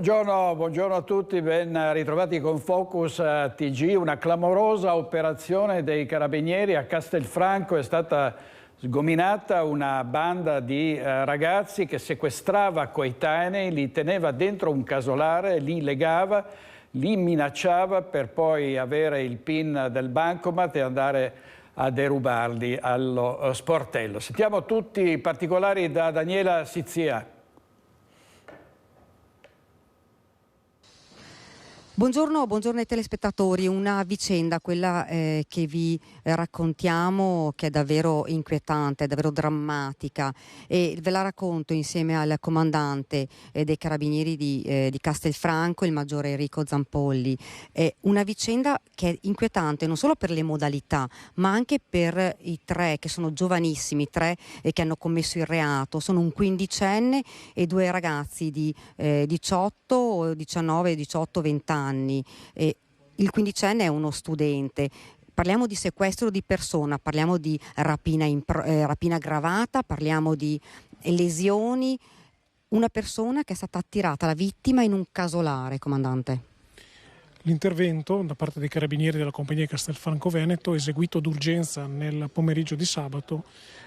Buongiorno a tutti, ben ritrovati con Focus TG. Una clamorosa operazione dei carabinieri a Castelfranco. È stata sgominata una banda di ragazzi che sequestrava coetanei, li teneva dentro un casolare, li legava, li minacciava per poi avere il PIN del bancomat e andare a derubarli allo sportello. Sentiamo tutti i particolari da Daniela Sizia. Buongiorno ai telespettatori. Una vicenda, quella che vi raccontiamo, che è davvero inquietante, è davvero drammatica, e ve la racconto insieme al comandante dei carabinieri di Castelfranco, il maggiore Enrico Zampolli. Una vicenda che è inquietante non solo per le modalità, ma anche per i tre che sono giovanissimi, che hanno commesso il reato. Sono un quindicenne e due ragazzi di 18, 19, 18, 20 anni. Il quindicenne è uno studente. Parliamo di sequestro di persona, parliamo di rapina aggravata, parliamo di lesioni. Una persona che è stata attirata, la vittima, in un casolare, comandante. L'intervento da parte dei carabinieri della compagnia Castelfranco Veneto, eseguito d'urgenza nel pomeriggio di sabato,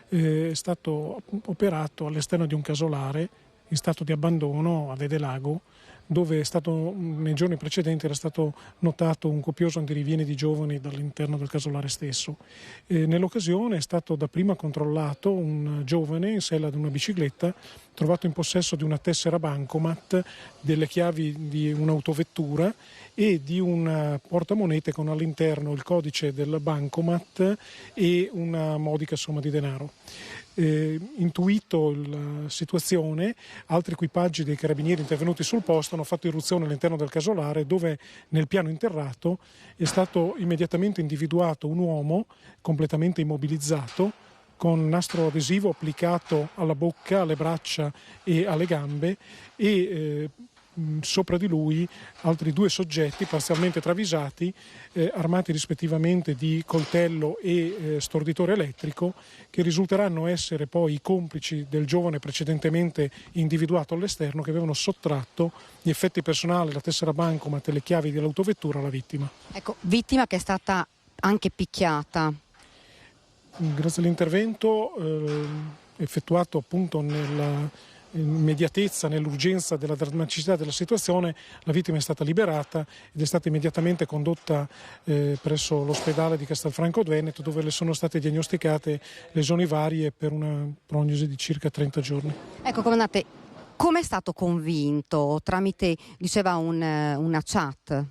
è stato operato all'esterno di un casolare in stato di abbandono a Vedelago, dove nei giorni precedenti era stato notato un copioso andirivieni di giovani dall'interno del casolare stesso. Nell'occasione è stato dapprima controllato un giovane in sella ad una bicicletta, trovato in possesso di una tessera bancomat, delle chiavi di un'autovettura e di un portamonete con all'interno il codice del bancomat e una modica somma di denaro. Intuito la situazione, altri equipaggi dei carabinieri intervenuti sul posto hanno fatto irruzione all'interno del casolare, dove nel piano interrato è stato immediatamente individuato un uomo completamente immobilizzato, con nastro adesivo applicato alla bocca, alle braccia e alle gambe, e sopra di lui altri due soggetti parzialmente travisati, armati rispettivamente di coltello e storditore elettrico, che risulteranno essere poi i complici del giovane precedentemente individuato all'esterno, che avevano sottratto gli effetti personali, la tessera bancomat e le chiavi dell'autovettura alla vittima. Ecco, vittima che è stata anche picchiata. Grazie all'intervento effettuato appunto nell'immediatezza, nell'urgenza della drammaticità della situazione, la vittima è stata liberata ed è stata immediatamente condotta presso l'ospedale di Castelfranco Veneto, dove le sono state diagnosticate lesioni varie per una prognosi di circa 30 giorni. Ecco, comandante, come è stato convinto? Tramite, diceva, una chat?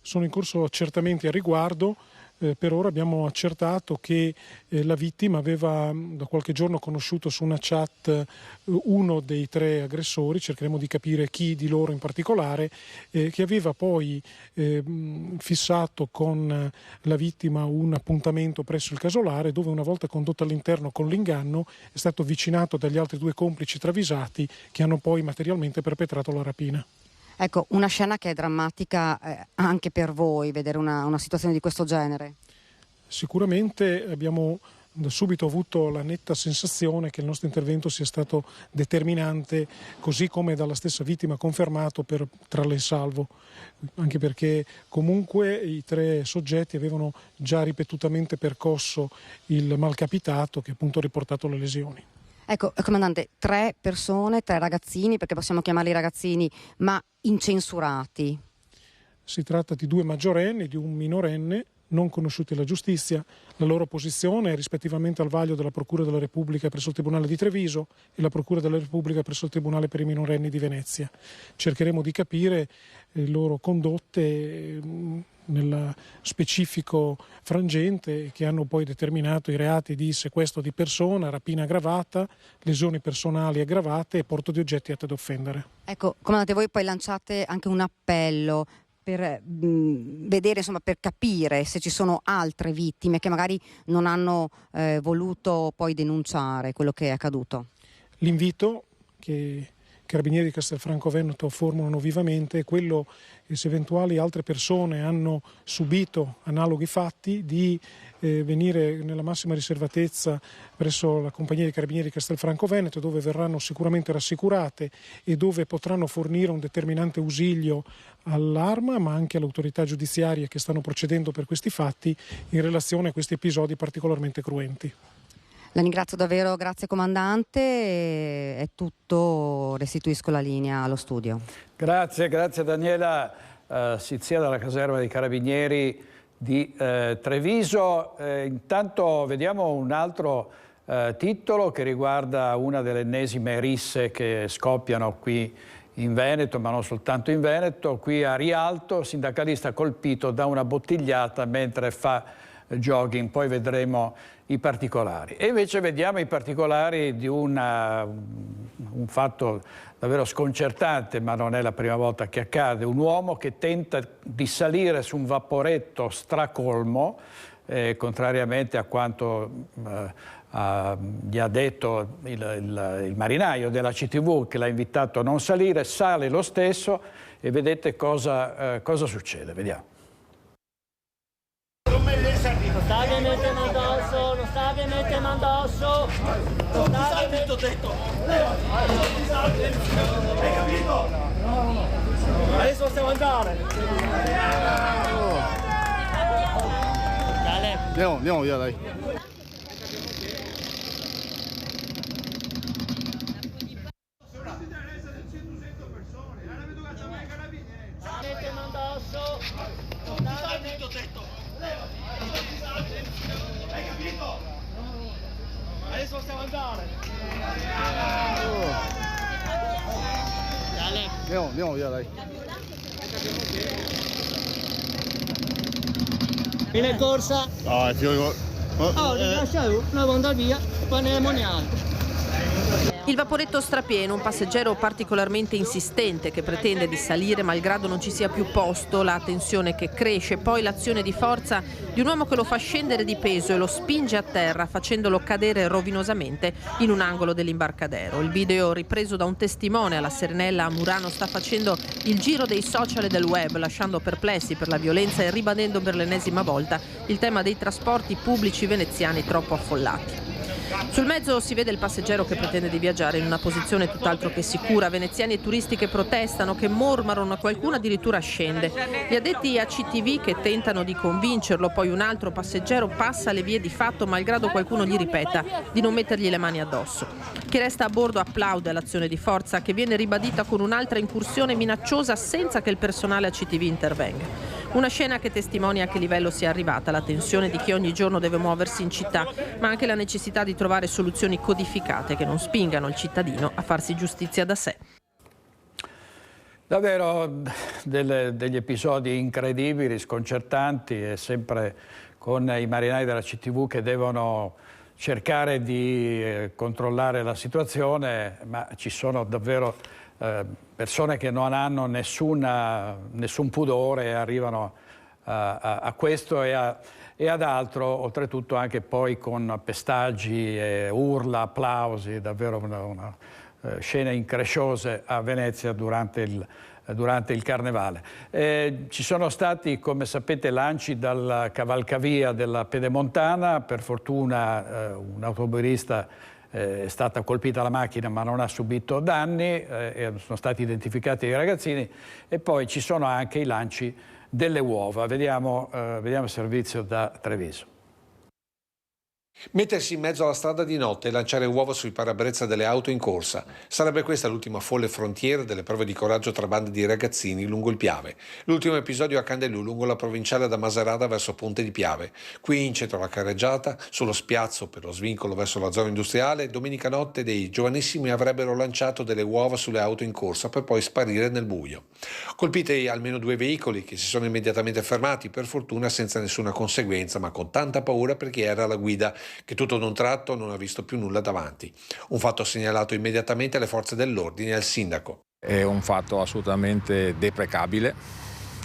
Sono in corso accertamenti a riguardo. Per ora abbiamo accertato che la vittima aveva da qualche giorno conosciuto su una chat uno dei tre aggressori, cercheremo di capire chi di loro in particolare, che aveva poi fissato con la vittima un appuntamento presso il casolare, dove una volta condotto all'interno con l'inganno è stato avvicinato dagli altri due complici travisati, che hanno poi materialmente perpetrato la rapina. Ecco, una scena che è drammatica anche per voi, vedere una situazione di questo genere. Sicuramente abbiamo da subito avuto la netta sensazione che il nostro intervento sia stato determinante, così come dalla stessa vittima confermato, per trarla in salvo, anche perché comunque i tre soggetti avevano già ripetutamente percosso il malcapitato, che appunto ha riportato le lesioni. Ecco, comandante, tre persone, tre ragazzini, perché possiamo chiamarli ragazzini, ma incensurati. Si tratta di due maggiorenni, di un minorenne, non conosciuti alla giustizia. La loro posizione è rispettivamente al vaglio della Procura della Repubblica presso il Tribunale di Treviso e la Procura della Repubblica presso il Tribunale per i minorenni di Venezia. Cercheremo di capire le loro condotte nel specifico frangente, che hanno poi determinato i reati di sequestro di persona, rapina aggravata, lesioni personali aggravate e porto di oggetti atti ad offendere. Ecco, comandante, voi poi lanciate anche un appello per vedere, insomma, per capire se ci sono altre vittime che magari non hanno voluto poi denunciare quello che è accaduto. L'invito che Carabinieri di Castelfranco Veneto formulano vivamente è quello che, se eventuali altre persone hanno subito analoghi fatti, di venire nella massima riservatezza presso la compagnia dei Carabinieri di Castelfranco Veneto, dove verranno sicuramente rassicurate e dove potranno fornire un determinante ausilio all'Arma, ma anche all'autorità giudiziaria che stanno procedendo per questi fatti in relazione a questi episodi particolarmente cruenti. La ringrazio davvero, grazie comandante, è tutto, restituisco la linea allo studio. Grazie Daniela Sizia dalla caserma dei Carabinieri di Treviso. Intanto vediamo un altro titolo che riguarda una delle ennesime risse che scoppiano qui in Veneto, ma non soltanto in Veneto. Qui a Rialto, sindacalista colpito da una bottigliata mentre fa jogging, poi vedremo i particolari. E invece vediamo i particolari di un fatto davvero sconcertante, ma non è la prima volta che accade. Un uomo che tenta di salire su un vaporetto stracolmo, contrariamente a quanto gli ha detto il marinaio della CTV che l'ha invitato a non salire, sale lo stesso e vedete cosa succede. Vediamo. Non stavi mettendo addosso, non stavi mettendo addosso, non stavi mettendo detto. Hai capito? No. Adesso possiamo andare. Dale. Andiamo via, dai. Mettendo addosso, non stavi mettendo detto. Hai capito? Adesso possiamo andare. Andiamo via, dai. Viene corsa. No, lasciamo, noi andare via, poi ne andiamo neanche. Il vaporetto strapieno, un passeggero particolarmente insistente che pretende di salire malgrado non ci sia più posto, la tensione che cresce, poi l'azione di forza di un uomo che lo fa scendere di peso e lo spinge a terra facendolo cadere rovinosamente in un angolo dell'imbarcadero. Il video, ripreso da un testimone alla Serenella a Murano, sta facendo il giro dei social e del web, lasciando perplessi per la violenza e ribadendo per l'ennesima volta il tema dei trasporti pubblici veneziani troppo affollati. Sul mezzo si vede il passeggero che pretende di viaggiare in una posizione tutt'altro che sicura, veneziani e turisti che protestano, che mormorano, qualcuno addirittura scende. Gli addetti a CTV che tentano di convincerlo, poi un altro passeggero passa le vie di fatto malgrado qualcuno gli ripeta di non mettergli le mani addosso. Chi resta a bordo applaude l'azione di forza che viene ribadita con un'altra incursione minacciosa senza che il personale a CTV intervenga. Una scena che testimonia a che livello sia arrivata la tensione di chi ogni giorno deve muoversi in città, ma anche la necessità di trovare soluzioni codificate che non spingano il cittadino a farsi giustizia da sé. Davvero degli episodi incredibili, sconcertanti, e sempre con i marinai della CTV che devono cercare di controllare la situazione, ma ci sono davvero persone che non hanno nessun pudore e arrivano a questo e ad altro, oltretutto anche poi con pestaggi, urla, applausi, davvero una scene incresciose a Venezia durante il Carnevale. Ci sono stati, come sapete, lanci dalla cavalcavia della Pedemontana. Per fortuna un automobilista è stata colpita la macchina ma non ha subito danni, sono stati identificati i ragazzini, e poi ci sono anche i lanci delle uova. Vediamo il servizio da Treviso. Mettersi in mezzo alla strada di notte e lanciare uova sui parabrezza delle auto in corsa. Sarebbe questa l'ultima folle frontiera delle prove di coraggio tra bande di ragazzini lungo il Piave. L'ultimo episodio a Candelù, lungo la provinciale da Maserata verso Ponte di Piave. Qui in centro alla carreggiata, sullo spiazzo per lo svincolo verso la zona industriale, domenica notte dei giovanissimi avrebbero lanciato delle uova sulle auto in corsa per poi sparire nel buio. Colpiti almeno 2 veicoli che si sono immediatamente fermati, per fortuna senza nessuna conseguenza, ma con tanta paura per chi era alla guida, che tutto d'un tratto non ha visto più nulla davanti. Un fatto segnalato immediatamente alle forze dell'ordine e al sindaco. È un fatto assolutamente deprecabile,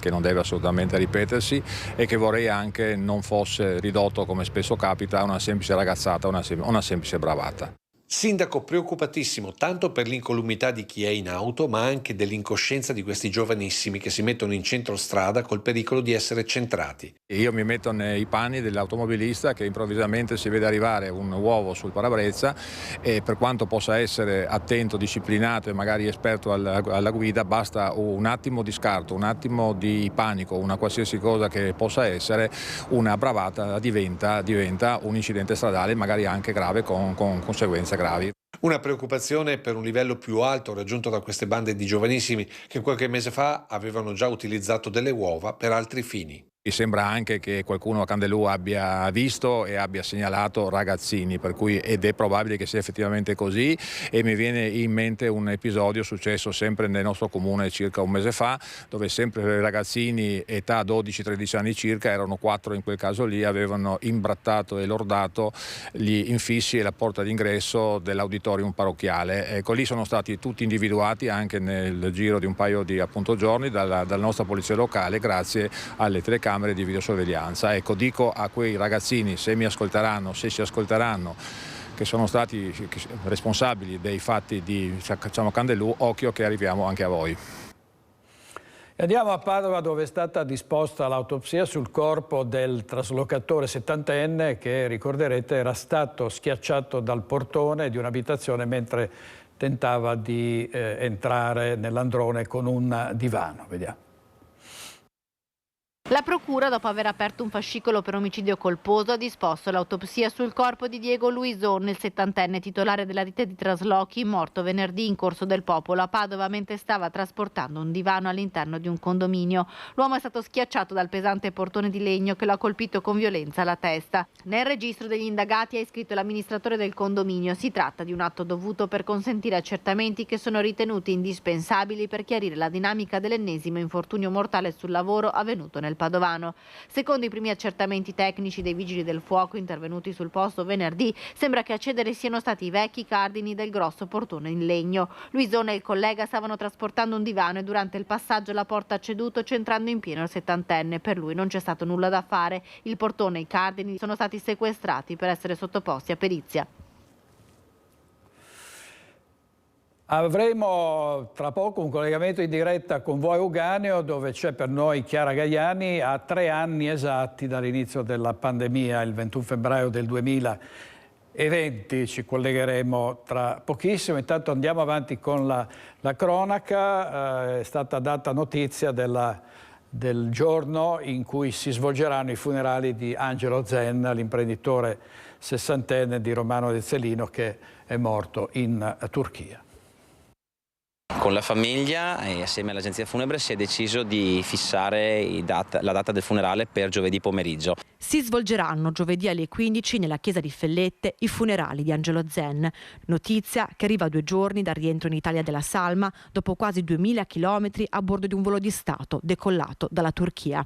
che non deve assolutamente ripetersi e che vorrei anche non fosse ridotto, come spesso capita, a una semplice ragazzata, una semplice bravata. Sindaco preoccupatissimo tanto per l'incolumità di chi è in auto, ma anche dell'incoscienza di questi giovanissimi che si mettono in centro strada col pericolo di essere centrati. Io mi metto nei panni dell'automobilista che improvvisamente si vede arrivare un uovo sul parabrezza e per quanto possa essere attento, disciplinato e magari esperto alla guida, basta un attimo di scarto, un attimo di panico, una qualsiasi cosa che possa essere, una bravata diventa un incidente stradale, magari anche grave con conseguenze gravi. Una preoccupazione per un livello più alto raggiunto da queste bande di giovanissimi che qualche mese fa avevano già utilizzato delle uova per altri fini. Mi sembra anche che qualcuno a Candelù abbia visto e abbia segnalato ragazzini, ed è probabile che sia effettivamente così, e mi viene in mente un episodio successo sempre nel nostro comune circa un mese fa, dove sempre ragazzini età 12-13 anni circa, erano 4 in quel caso lì, avevano imbrattato e lordato gli infissi e la porta d'ingresso dell'auditorium parrocchiale. Ecco, lì sono stati tutti individuati anche nel giro di un paio di giorni dalla nostra polizia locale, grazie alle telecamere di videosorveglianza. Ecco, dico a quei ragazzini, se mi ascolteranno, se ci ascolteranno, che sono stati responsabili dei fatti di Candelù, occhio che arriviamo anche a voi. Andiamo a Padova, dove è stata disposta l'autopsia sul corpo del traslocatore 70enne che, ricorderete, era stato schiacciato dal portone di un'abitazione mentre tentava di entrare nell'androne con un divano. Vediamo. La procura, dopo aver aperto un fascicolo per omicidio colposo, ha disposto l'autopsia sul corpo di Diego Luison, il 70enne titolare della ditta di traslochi, morto venerdì in Corso del Popolo a Padova mentre stava trasportando un divano all'interno di un condominio. L'uomo è stato schiacciato dal pesante portone di legno che lo ha colpito con violenza alla testa. Nel registro degli indagati è iscritto l'amministratore del condominio. Si tratta di un atto dovuto per consentire accertamenti che sono ritenuti indispensabili per chiarire la dinamica dell'ennesimo infortunio mortale sul lavoro avvenuto nel Padovano. Secondo i primi accertamenti tecnici dei vigili del fuoco intervenuti sul posto venerdì, sembra che a cedere siano stati i vecchi cardini del grosso portone in legno. Luison e il collega stavano trasportando un divano e durante il passaggio la porta ha ceduto, centrando in pieno il 70enne. Per lui non c'è stato nulla da fare. Il portone e i cardini sono stati sequestrati per essere sottoposti a perizia. Avremo tra poco un collegamento in diretta con voi Euganeo, dove c'è per noi Chiara Gaiani a 3 anni esatti dall'inizio della pandemia, il 21 febbraio del 2020. Ci collegheremo tra pochissimo. Intanto andiamo avanti con la cronaca. È stata data notizia del giorno in cui si svolgeranno i funerali di Angelo Zen, l'imprenditore 60enne di Romano Ezzelino che è morto in Turchia. Con la famiglia e assieme all'agenzia funebre si è deciso di fissare la data del funerale per giovedì pomeriggio. Si svolgeranno giovedì alle 15 nella chiesa di Fellette i funerali di Angelo Zen. Notizia che arriva a 2 giorni dal rientro in Italia della salma dopo quasi 2000 chilometri a bordo di un volo di Stato decollato dalla Turchia.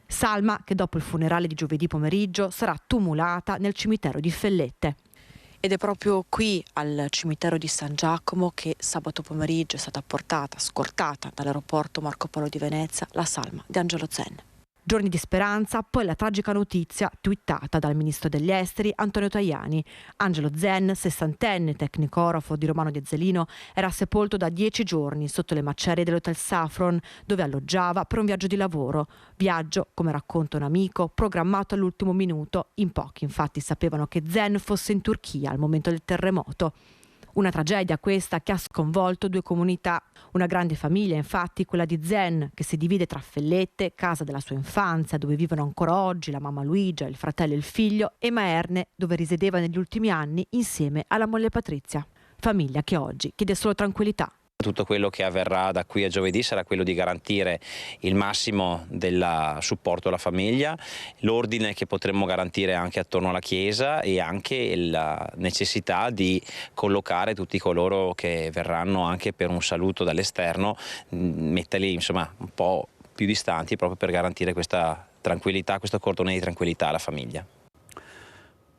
Salma che dopo il funerale di giovedì pomeriggio sarà tumulata nel cimitero di Fellette. Ed è proprio qui, al cimitero di San Giacomo, che sabato pomeriggio è stata scortata dall'aeroporto Marco Polo di Venezia, la salma di Angelo Zen. Giorni di speranza, poi la tragica notizia twittata dal ministro degli esteri Antonio Tajani. Angelo Zen, 60enne tecnicorafo di Romano di Ezzelino, era sepolto da 10 giorni sotto le macerie dell'Hotel Saffron, dove alloggiava per un viaggio di lavoro. Viaggio, come racconta un amico, programmato all'ultimo minuto. In pochi infatti sapevano che Zen fosse in Turchia al momento del terremoto. Una tragedia questa che ha sconvolto 2 comunità. Una grande famiglia, infatti, quella di Zen, che si divide tra Fellette, casa della sua infanzia, dove vivono ancora oggi la mamma Luigia, il fratello e il figlio, e Maerne, dove risiedeva negli ultimi anni insieme alla moglie Patrizia. Famiglia che oggi chiede solo tranquillità. Tutto quello che avverrà da qui a giovedì sarà quello di garantire il massimo del supporto alla famiglia, l'ordine che potremmo garantire anche attorno alla chiesa e anche la necessità di collocare tutti coloro che verranno anche per un saluto dall'esterno, metterli insomma un po' più distanti proprio per garantire questa tranquillità, questo cordone di tranquillità alla famiglia.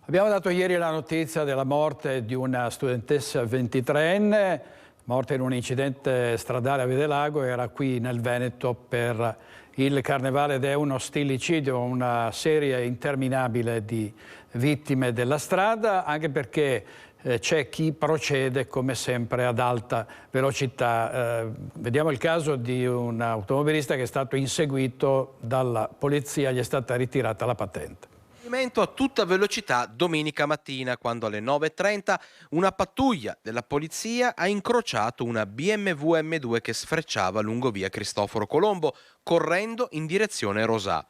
Abbiamo dato ieri la notizia della morte di una studentessa 23enne, morta in un incidente stradale a Vedelago. Era qui nel Veneto per il Carnevale ed è uno stillicidio, una serie interminabile di vittime della strada, anche perché c'è chi procede come sempre ad alta velocità. Vediamo il caso di un automobilista che è stato inseguito dalla polizia, gli è stata ritirata la patente. A tutta velocità domenica mattina, quando alle 9:30 una pattuglia della polizia ha incrociato una BMW M2 che sfrecciava lungo via Cristoforo Colombo, correndo in direzione Rosà.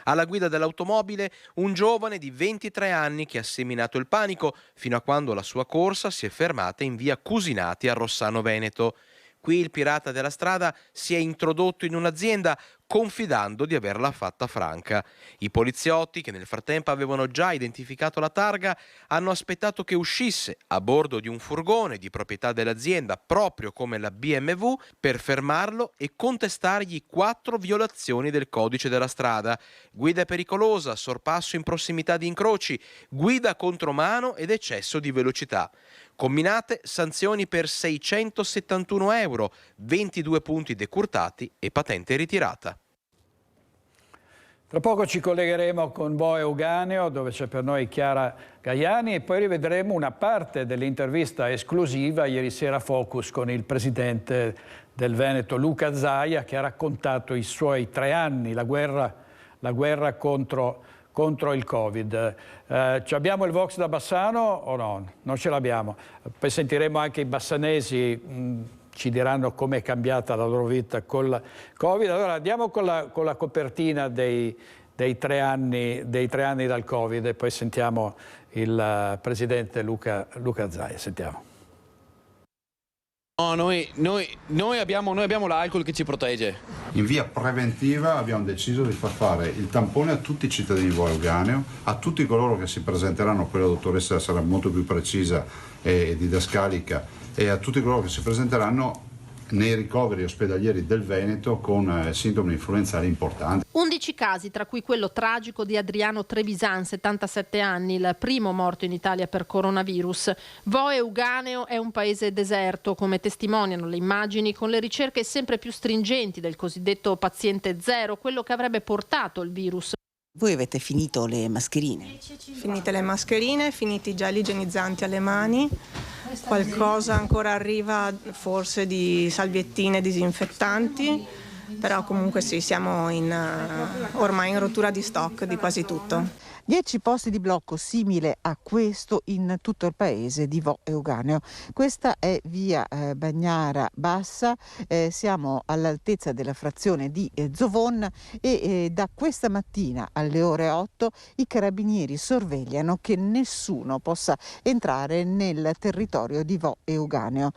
Alla guida dell'automobile un giovane di 23 anni che ha seminato il panico fino a quando la sua corsa si è fermata in via Cusinati a Rossano Veneto. Qui il pirata della strada si è introdotto in un'azienda confidando di averla fatta franca. I poliziotti, che nel frattempo avevano già identificato la targa, hanno aspettato che uscisse a bordo di un furgone di proprietà dell'azienda, proprio come la BMW, per fermarlo e contestargli 4 violazioni del codice della strada: guida pericolosa, sorpasso in prossimità di incroci, guida contromano ed eccesso di velocità. Combinate sanzioni per 671 euro, 22 punti decurtati e patente ritirata. Tra poco ci collegheremo con Vo Euganeo, dove c'è per noi Chiara Gaiani, e poi rivedremo una parte dell'intervista esclusiva ieri sera Focus con il presidente del Veneto Luca Zaia, che ha raccontato i suoi 3 anni, la guerra contro il Covid. Abbiamo il Vox da Bassano o no? Non ce l'abbiamo. Poi sentiremo anche i bassanesi, ci diranno com'è cambiata la loro vita col Covid. Allora andiamo con la copertina dei 3 anni dal Covid e poi sentiamo il presidente Luca Zaia. Sentiamo. No, noi abbiamo l'alcol che ci protegge. In via preventiva abbiamo deciso di far fare il tampone a tutti i cittadini di Vo Euganeo, a tutti coloro che si presenteranno, poi la dottoressa sarà molto più precisa e didascalica, e a tutti coloro che si presenteranno nei ricoveri ospedalieri del Veneto con sintomi influenzali importanti. 11 casi, tra cui quello tragico di Adriano Trevisan, 77 anni, il primo morto in Italia per coronavirus. Vo Euganeo è un paese deserto, come testimoniano le immagini, con le ricerche sempre più stringenti del cosiddetto paziente zero, quello che avrebbe portato il virus. Voi avete finito le mascherine? Finite le mascherine, finiti i gel igienizzanti alle mani, qualcosa ancora arriva forse di salviettine disinfettanti, però comunque sì, siamo ormai in rottura di stock di quasi tutto. 10 posti di blocco simile a questo in tutto il paese di Vo Euganeo. Questa è via Bagnara Bassa, siamo all'altezza della frazione di Zovon e da questa mattina alle ore 8 i carabinieri sorvegliano che nessuno possa entrare nel territorio di Vo Euganeo.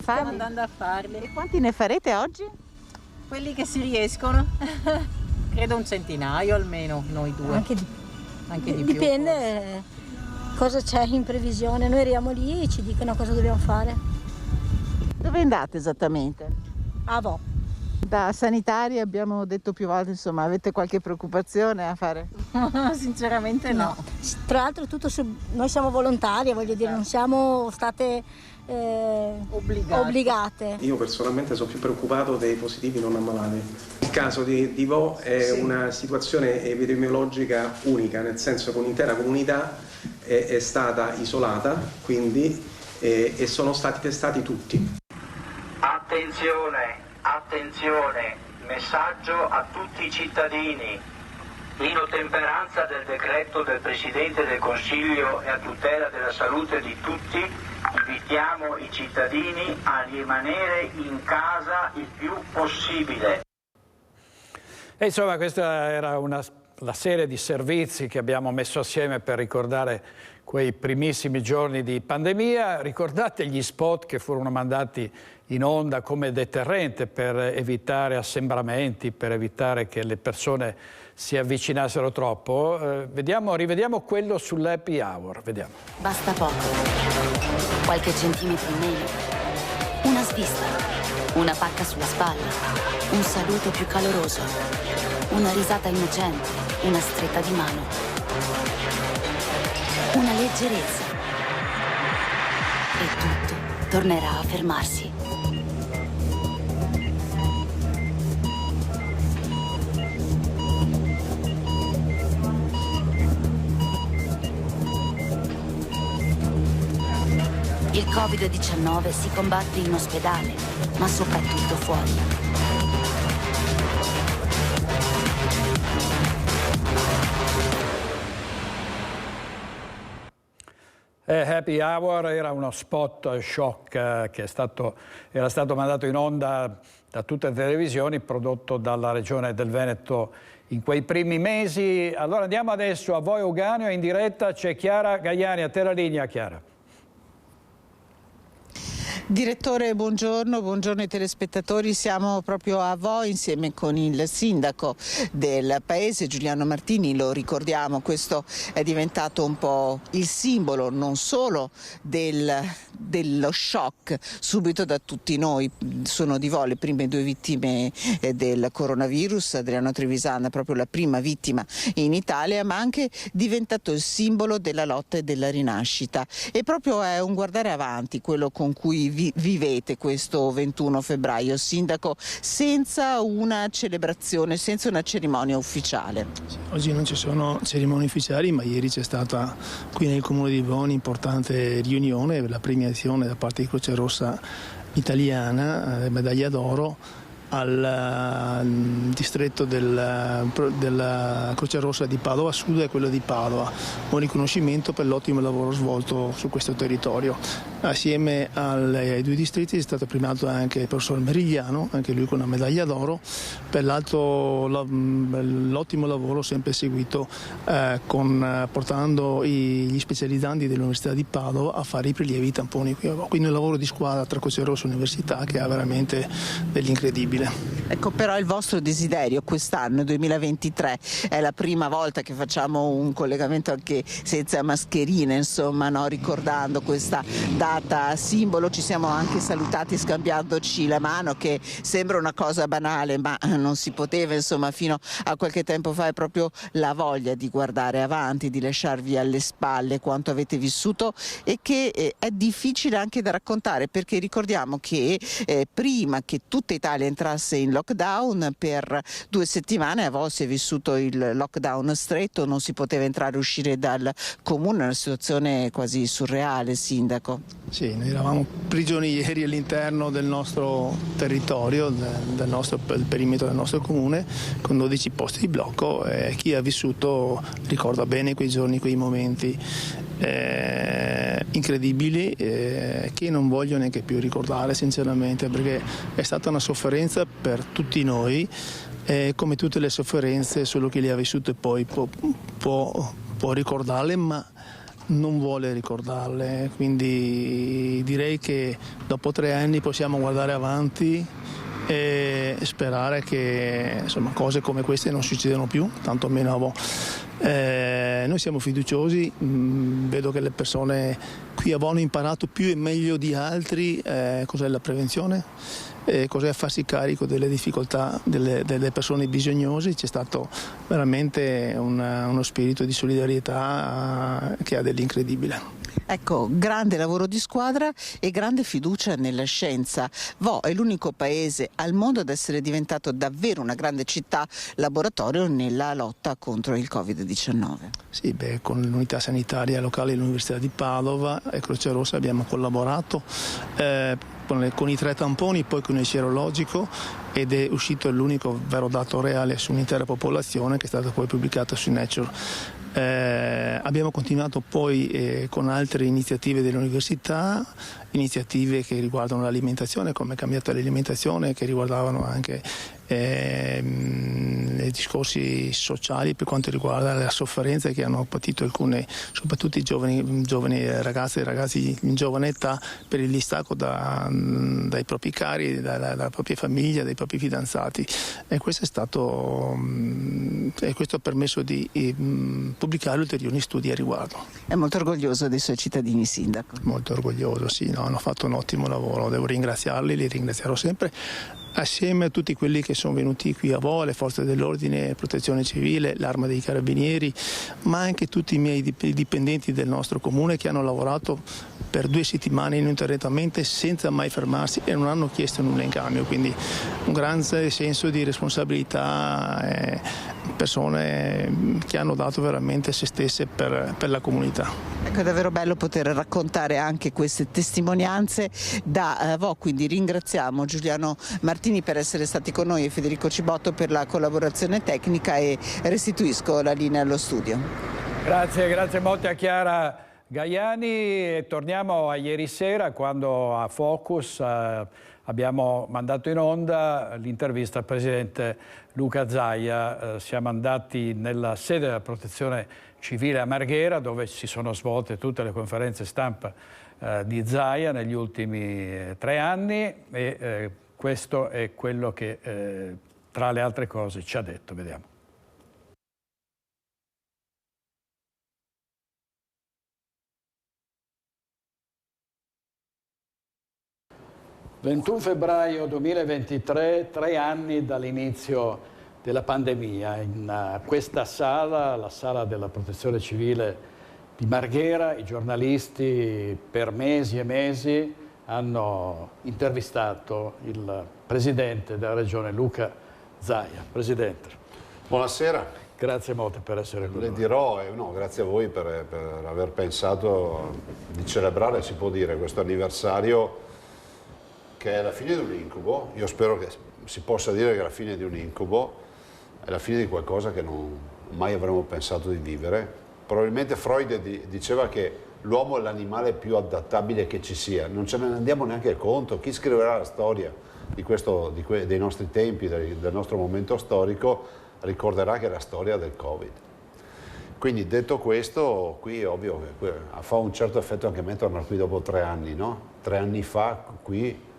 Stiamo andando a farli. E quanti ne farete oggi? Quelli che si riescono. Credo un centinaio almeno, noi due. Anche di più. Dipende cosa c'è in previsione. Noi arriviamo lì e ci dicono cosa dobbiamo fare. Dove andate esattamente? A Vo. Da sanitari abbiamo detto più volte, insomma, avete qualche preoccupazione a fare? Sinceramente no. Tra l'altro noi siamo volontarie, voglio dire, non siamo state obbligate. Io personalmente sono più preoccupato dei positivi non ammalati. Il caso di Vo è una situazione epidemiologica unica, nel senso che un'intera comunità è stata isolata, quindi e sono stati testati tutti. Attenzione, messaggio a tutti i cittadini. In ottemperanza del decreto del Presidente del Consiglio e a tutela della salute di tutti, invitiamo i cittadini a rimanere in casa il più possibile. E insomma, questa era la serie di servizi che abbiamo messo assieme per ricordare quei primissimi giorni di pandemia. Ricordate gli spot che furono mandati in onda come deterrente per evitare assembramenti, per evitare che le persone si avvicinassero troppo? Rivediamo quello sull'happy hour. Vediamo. Basta poco, qualche centimetro in meno, una svista, una pacca sulla spalla, un saluto più caloroso, una risata innocente, una stretta di mano, una leggerezza e tutto tornerà a fermarsi. Covid-19 si combatte in ospedale, ma soprattutto fuori. Happy Hour era uno spot shock che era stato mandato in onda da tutte le televisioni, prodotto dalla Regione del Veneto in quei primi mesi. Allora andiamo adesso a Vo Euganeo, in diretta c'è Chiara Gaiani, a te la linea, Chiara. Direttore, buongiorno ai telespettatori. Siamo proprio a Vo insieme con il sindaco del paese, Giuliano Martini. Lo ricordiamo, questo è diventato un po' il simbolo non solo dello shock subito da tutti noi. Sono di Vo le prime 2 vittime del coronavirus, Adriano Trevisan proprio la prima vittima in Italia, ma anche diventato il simbolo della lotta e della rinascita. E proprio è un guardare avanti quello con cui vivete questo 21 febbraio, sindaco, senza una celebrazione, senza una cerimonia ufficiale. Oggi non ci sono cerimonie ufficiali, ma ieri c'è stata qui nel comune di Vo un'importante riunione per la premiazione da parte di Croce Rossa Italiana, medaglia d'oro al distretto della Croce Rossa di Padova Sud e quello di Padova, un riconoscimento per l'ottimo lavoro svolto su questo territorio. Assieme ai 2 distretti è stato premiato anche il professor Merigliano, anche lui con una medaglia d'oro, per l'ottimo lavoro sempre seguito portando gli specializzanti dell'Università di Padova a fare i prelievi tamponi. Quindi un lavoro di squadra tra Croce Rossa e Università che ha veramente dell'incredibile. Ecco, però il vostro desiderio quest'anno, 2023, è la prima volta che facciamo un collegamento anche senza mascherine, insomma, no? Ricordando questa data simbolo. Ci siamo anche salutati scambiandoci la mano, che sembra una cosa banale, ma non si poteva, insomma, fino a qualche tempo fa. È proprio la voglia di guardare avanti, di lasciarvi alle spalle quanto avete vissuto e che è difficile anche da raccontare, perché ricordiamo che prima che tutta Italia entrasse in lockdown per 2 settimane, a Vo si è vissuto il lockdown stretto, non si poteva entrare e uscire dal comune, una situazione quasi surreale, sindaco. Sì, noi eravamo prigionieri all'interno del nostro territorio, del perimetro del nostro comune, con 12 posti di blocco, e chi ha vissuto ricorda bene quei giorni, quei momenti incredibili che non voglio neanche più ricordare sinceramente, perché è stata una sofferenza per tutti noi, come tutte le sofferenze solo chi le ha vissute poi può ricordarle, ma non vuole ricordarle. Quindi direi che dopo 3 anni possiamo guardare avanti e sperare che, insomma, cose come queste non succedano più, tanto meno a Vo. Noi siamo fiduciosi, vedo che le persone qui a Vo hanno imparato più e meglio di altri cos'è la prevenzione, cos'è farsi carico delle difficoltà delle persone bisognose. C'è stato veramente uno spirito di solidarietà che ha dell'incredibile. Ecco, grande lavoro di squadra e grande fiducia nella scienza. Vo è l'unico paese al mondo ad essere diventato davvero una grande città laboratorio nella lotta contro il Covid-19. Sì, con l'unità sanitaria locale dell'Università di Padova e Croce Rossa abbiamo collaborato con i 3 tamponi, poi con il sierologico, ed è uscito l'unico vero dato reale su un'intera popolazione che è stato poi pubblicato su Nature. Abbiamo continuato poi con altre iniziative dell'università, iniziative che riguardano l'alimentazione, come è cambiata l'alimentazione, che riguardavano anche i discorsi sociali per quanto riguarda la sofferenza che hanno patito alcune, soprattutto i giovani ragazze e ragazzi in giovane età, per il distacco dai propri cari, dalla propria famiglia, dai propri fidanzati, e questo è stato questo ha permesso di pubblicare ulteriori studi a riguardo. È molto orgoglioso dei suoi cittadini, sindaco? Molto orgoglioso, sì, hanno fatto un ottimo lavoro, devo ringraziarli, li ringrazierò sempre, assieme a tutti quelli che sono venuti qui a Vo, le forze dell'ordine, protezione civile, l'Arma dei Carabinieri, ma anche tutti i miei dipendenti del nostro comune che hanno lavorato per 2 settimane ininterrottamente senza mai fermarsi e non hanno chiesto nulla in cambio, quindi un grande senso di responsabilità persone che hanno dato veramente se stesse per la comunità. Ecco, è davvero bello poter raccontare anche queste testimonianze da Vo, quindi ringraziamo Giuliano Martini per essere stati con noi e Federico Cibotto per la collaborazione tecnica e restituisco la linea allo studio. Grazie molto a Chiara Gaiani e torniamo a ieri sera quando a Focus abbiamo mandato in onda l'intervista al presidente Luca Zaia. Siamo andati nella sede della Protezione Civile a Marghera dove si sono svolte tutte le conferenze stampa di Zaia negli ultimi 3 anni e questo è quello che tra le altre cose ci ha detto. Vediamo. 21 febbraio 2023, 3 anni dall'inizio della pandemia. In questa sala, la sala della Protezione Civile di Marghera, i giornalisti per mesi e mesi hanno intervistato il presidente della regione Luca Zaia. Presidente. Buonasera. Grazie molto per essere qui. Le dirò, grazie a voi per aver pensato di celebrare, si può dire, questo anniversario che è la fine di un incubo. Io spero che si possa dire che è la fine di un incubo, è la fine di qualcosa che non mai avremmo pensato di vivere. Probabilmente Freud diceva che l'uomo è l'animale più adattabile che ci sia, non ce ne rendiamo neanche conto. Chi scriverà la storia dei nostri tempi, del nostro momento storico, ricorderà che è la storia del Covid. Quindi detto questo, qui è ovvio che fa un certo effetto anche a me tornare qui dopo 3 anni, no? 3 anni fa qui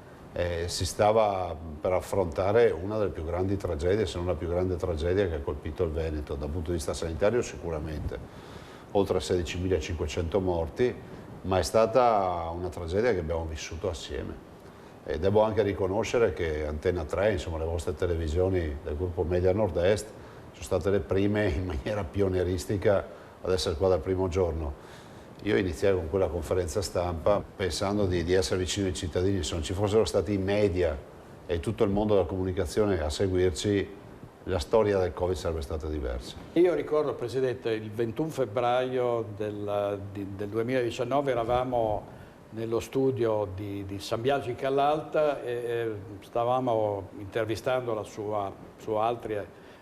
si stava per affrontare una delle più grandi tragedie, se non la più grande tragedia che ha colpito il Veneto, dal punto di vista sanitario sicuramente, oltre 16.500 morti, ma è stata una tragedia che abbiamo vissuto assieme. E devo anche riconoscere che Antena 3, insomma le vostre televisioni del gruppo Media Nord-Est, sono state le prime in maniera pionieristica ad essere qua dal primo giorno. Io iniziai con quella conferenza stampa pensando di essere vicino ai cittadini. Se non ci fossero stati i media e tutto il mondo della comunicazione a seguirci, la storia del Covid sarebbe stata diversa. Io ricordo, Presidente, il 21 febbraio del 2019 eravamo nello studio di San Biagio in Callalta e stavamo intervistandola su altri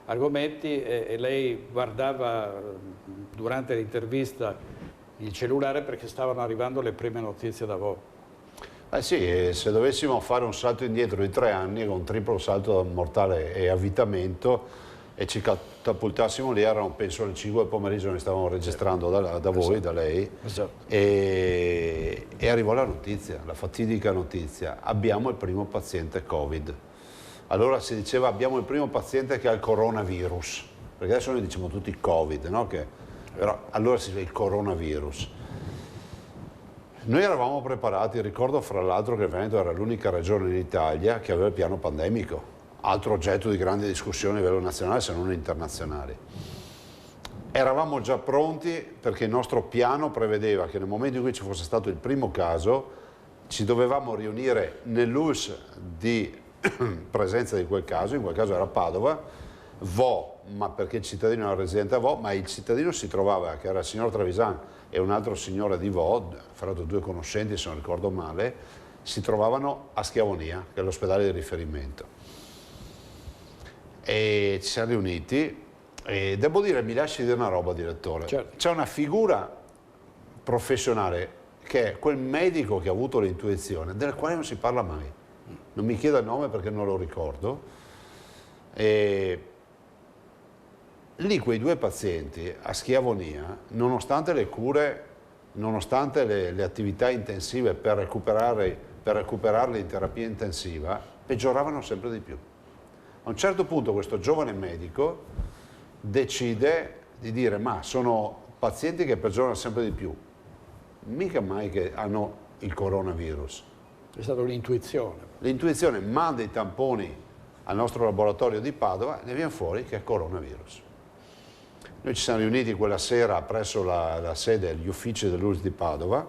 argomenti e lei guardava durante l'intervista il cellulare perché stavano arrivando le prime notizie da voi. Sì, se dovessimo fare un salto indietro di 3 anni con un triplo salto mortale e avvitamento e ci catapultassimo lì, erano penso alle 5 del pomeriggio, noi stavamo registrando da voi, da lei, e arrivò la notizia, la fatidica notizia: abbiamo il primo paziente Covid. Allora si diceva abbiamo il primo paziente che ha il coronavirus, perché adesso noi diciamo tutti Covid, no? Però allora si dice il coronavirus. Noi eravamo preparati, ricordo fra l'altro che il Veneto era l'unica regione in Italia che aveva il piano pandemico, altro oggetto di grande discussione a livello nazionale se non internazionale. Eravamo già pronti perché il nostro piano prevedeva che nel momento in cui ci fosse stato il primo caso ci dovevamo riunire nell'ULSS di presenza di quel caso, in quel caso era Padova, Vo, ma perché il cittadino era residente a Vo, ma il cittadino si trovava, che era il signor Trevisan e un altro signore di Vo, fra l'altro 2 conoscenti se non ricordo male, si trovavano a Schiavonia, che è l'ospedale di riferimento. E ci siamo riuniti e devo dire, mi lasci dire una roba, direttore, certo. C'è una figura professionale che è quel medico che ha avuto l'intuizione, della quale non si parla mai. Non mi chiedo il nome perché non lo ricordo. E lì quei 2 pazienti a Schiavonia, nonostante le cure, nonostante le attività intensive per recuperarli in terapia intensiva, peggioravano sempre di più. A un certo punto questo giovane medico decide di dire: ma sono pazienti che peggiorano sempre di più, mica mai che hanno il coronavirus. È stata un'intuizione. L'intuizione manda i tamponi al nostro laboratorio di Padova e ne viene fuori che è coronavirus. Noi ci siamo riuniti quella sera presso la sede, gli uffici dell'ULSS di Padova,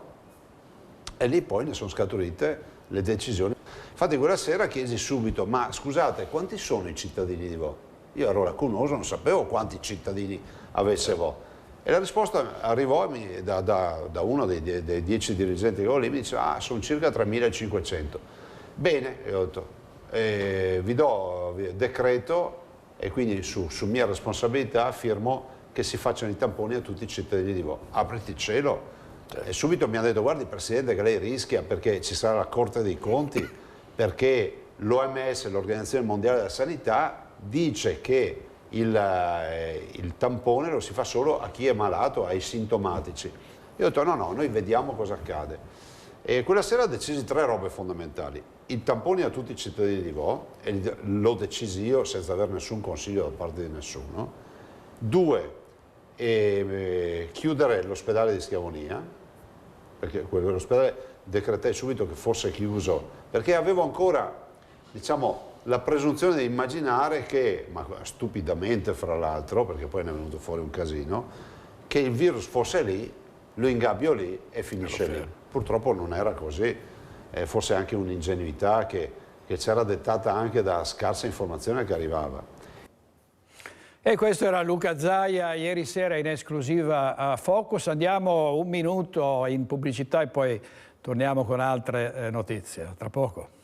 e lì poi ne sono scaturite le decisioni. Infatti quella sera chiesi subito: ma scusate, quanti sono i cittadini di Vo? Io ero lacunoso, non sapevo quanti cittadini avesse Vo. E la risposta arrivò da uno dei 10 dirigenti che ho lì, mi dice sono circa 3.500. Bene, e ho detto, vi do decreto e quindi su mia responsabilità firmo che si facciano i tamponi a tutti i cittadini di Vo. Apriti il cielo. E subito mi ha detto, guardi Presidente che lei rischia perché ci sarà la Corte dei Conti, perché l'OMS, l'Organizzazione Mondiale della Sanità, dice che il tampone lo si fa solo a chi è malato, ai sintomatici. Io ho detto no, noi vediamo cosa accade. E quella sera ho deciso 3 robe fondamentali. I tamponi a tutti i cittadini di Vo, e l'ho deciso io senza avere nessun consiglio da parte di nessuno. 2, chiudere l'ospedale di Schiavonia, perché quell'ospedale decretai subito che fosse chiuso, perché avevo ancora, diciamo, la presunzione di immaginare che, ma stupidamente fra l'altro, perché poi ne è venuto fuori un casino, che il virus fosse lì, lo ingabbio lì e finisce lì. Purtroppo non era così, forse anche un'ingenuità che c'era dettata anche da scarsa informazione che arrivava. E questo era Luca Zaia ieri sera in esclusiva a Focus. Andiamo un minuto in pubblicità e poi torniamo con altre notizie. Tra poco.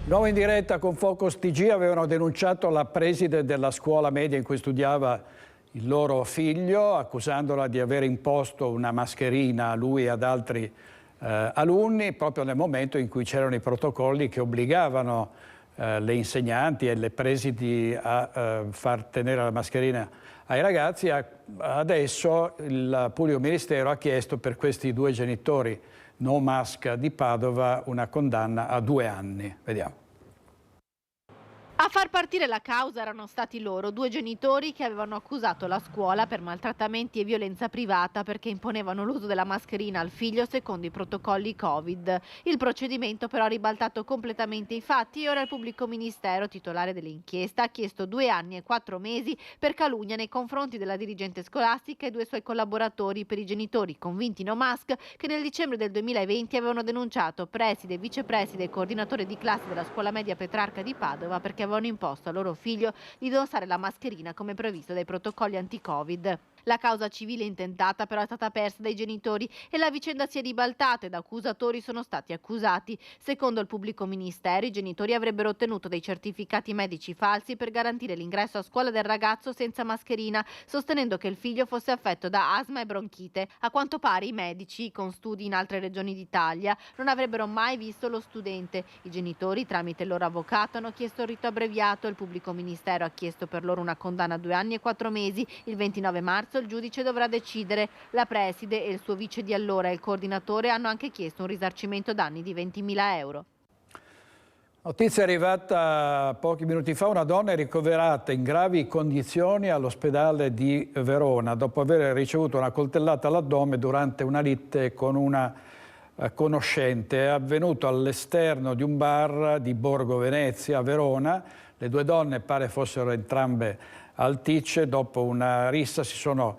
Nuovo in diretta con Focus TG, avevano denunciato la preside della scuola media in cui studiava il loro figlio, accusandola di aver imposto una mascherina a lui e ad altri alunni, proprio nel momento in cui c'erano i protocolli che obbligavano le insegnanti e le presidi a far tenere la mascherina ai ragazzi. Adesso il pubblico ministero ha chiesto per questi 2 genitori no mask di Padova una condanna a 2 anni. Vediamo. A far partire la causa erano stati loro, 2 genitori che avevano accusato la scuola per maltrattamenti e violenza privata perché imponevano l'uso della mascherina al figlio secondo i protocolli Covid. Il procedimento però ha ribaltato completamente i fatti e ora il pubblico ministero, titolare dell'inchiesta, ha chiesto 2 anni e 4 mesi per calunnia nei confronti della dirigente scolastica e 2 suoi collaboratori per i genitori convinti no mask che nel dicembre del 2020 avevano denunciato preside, vicepreside e coordinatore di classe della scuola media Petrarca di Padova perché avevano imposto al loro figlio di indossare la mascherina come previsto dai protocolli anti-Covid. La causa civile intentata però è stata persa dai genitori e la vicenda si è ribaltata ed accusatori sono stati accusati. Secondo il pubblico ministero, i genitori avrebbero ottenuto dei certificati medici falsi per garantire l'ingresso a scuola del ragazzo senza mascherina, sostenendo che il figlio fosse affetto da asma e bronchite. A quanto pare i medici, con studi in altre regioni d'Italia, non avrebbero mai visto lo studente. I genitori, tramite il loro avvocato, hanno chiesto il rito abbreviato. Il pubblico ministero ha chiesto per loro una condanna a 2 anni e 4 mesi. Il 29 marzo il giudice dovrà decidere. La preside e il suo vice di allora e il coordinatore hanno anche chiesto un risarcimento danni di 20.000 euro. Notizia arrivata pochi minuti fa, una donna è ricoverata in gravi condizioni all'ospedale di Verona dopo aver ricevuto una coltellata all'addome durante una lite con una conoscente. È avvenuto all'esterno di un bar di Borgo Venezia a Verona. Le 2 donne pare fossero entrambe alticce, dopo una rissa si sono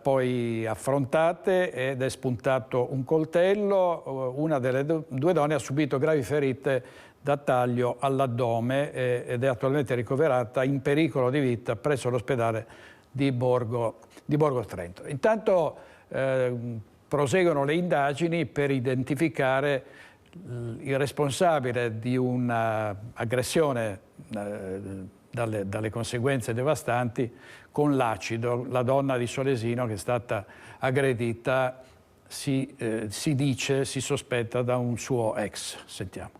poi affrontate ed è spuntato un coltello. Una delle 2 donne ha subito gravi ferite da taglio all'addome ed è attualmente ricoverata in pericolo di vita presso l'ospedale di Borgo Trento. Intanto proseguono le indagini per identificare il responsabile di un'aggressione dalle conseguenze devastanti con l'acido. La donna di Solesino che è stata aggredita si sospetta da un suo ex. Sentiamo.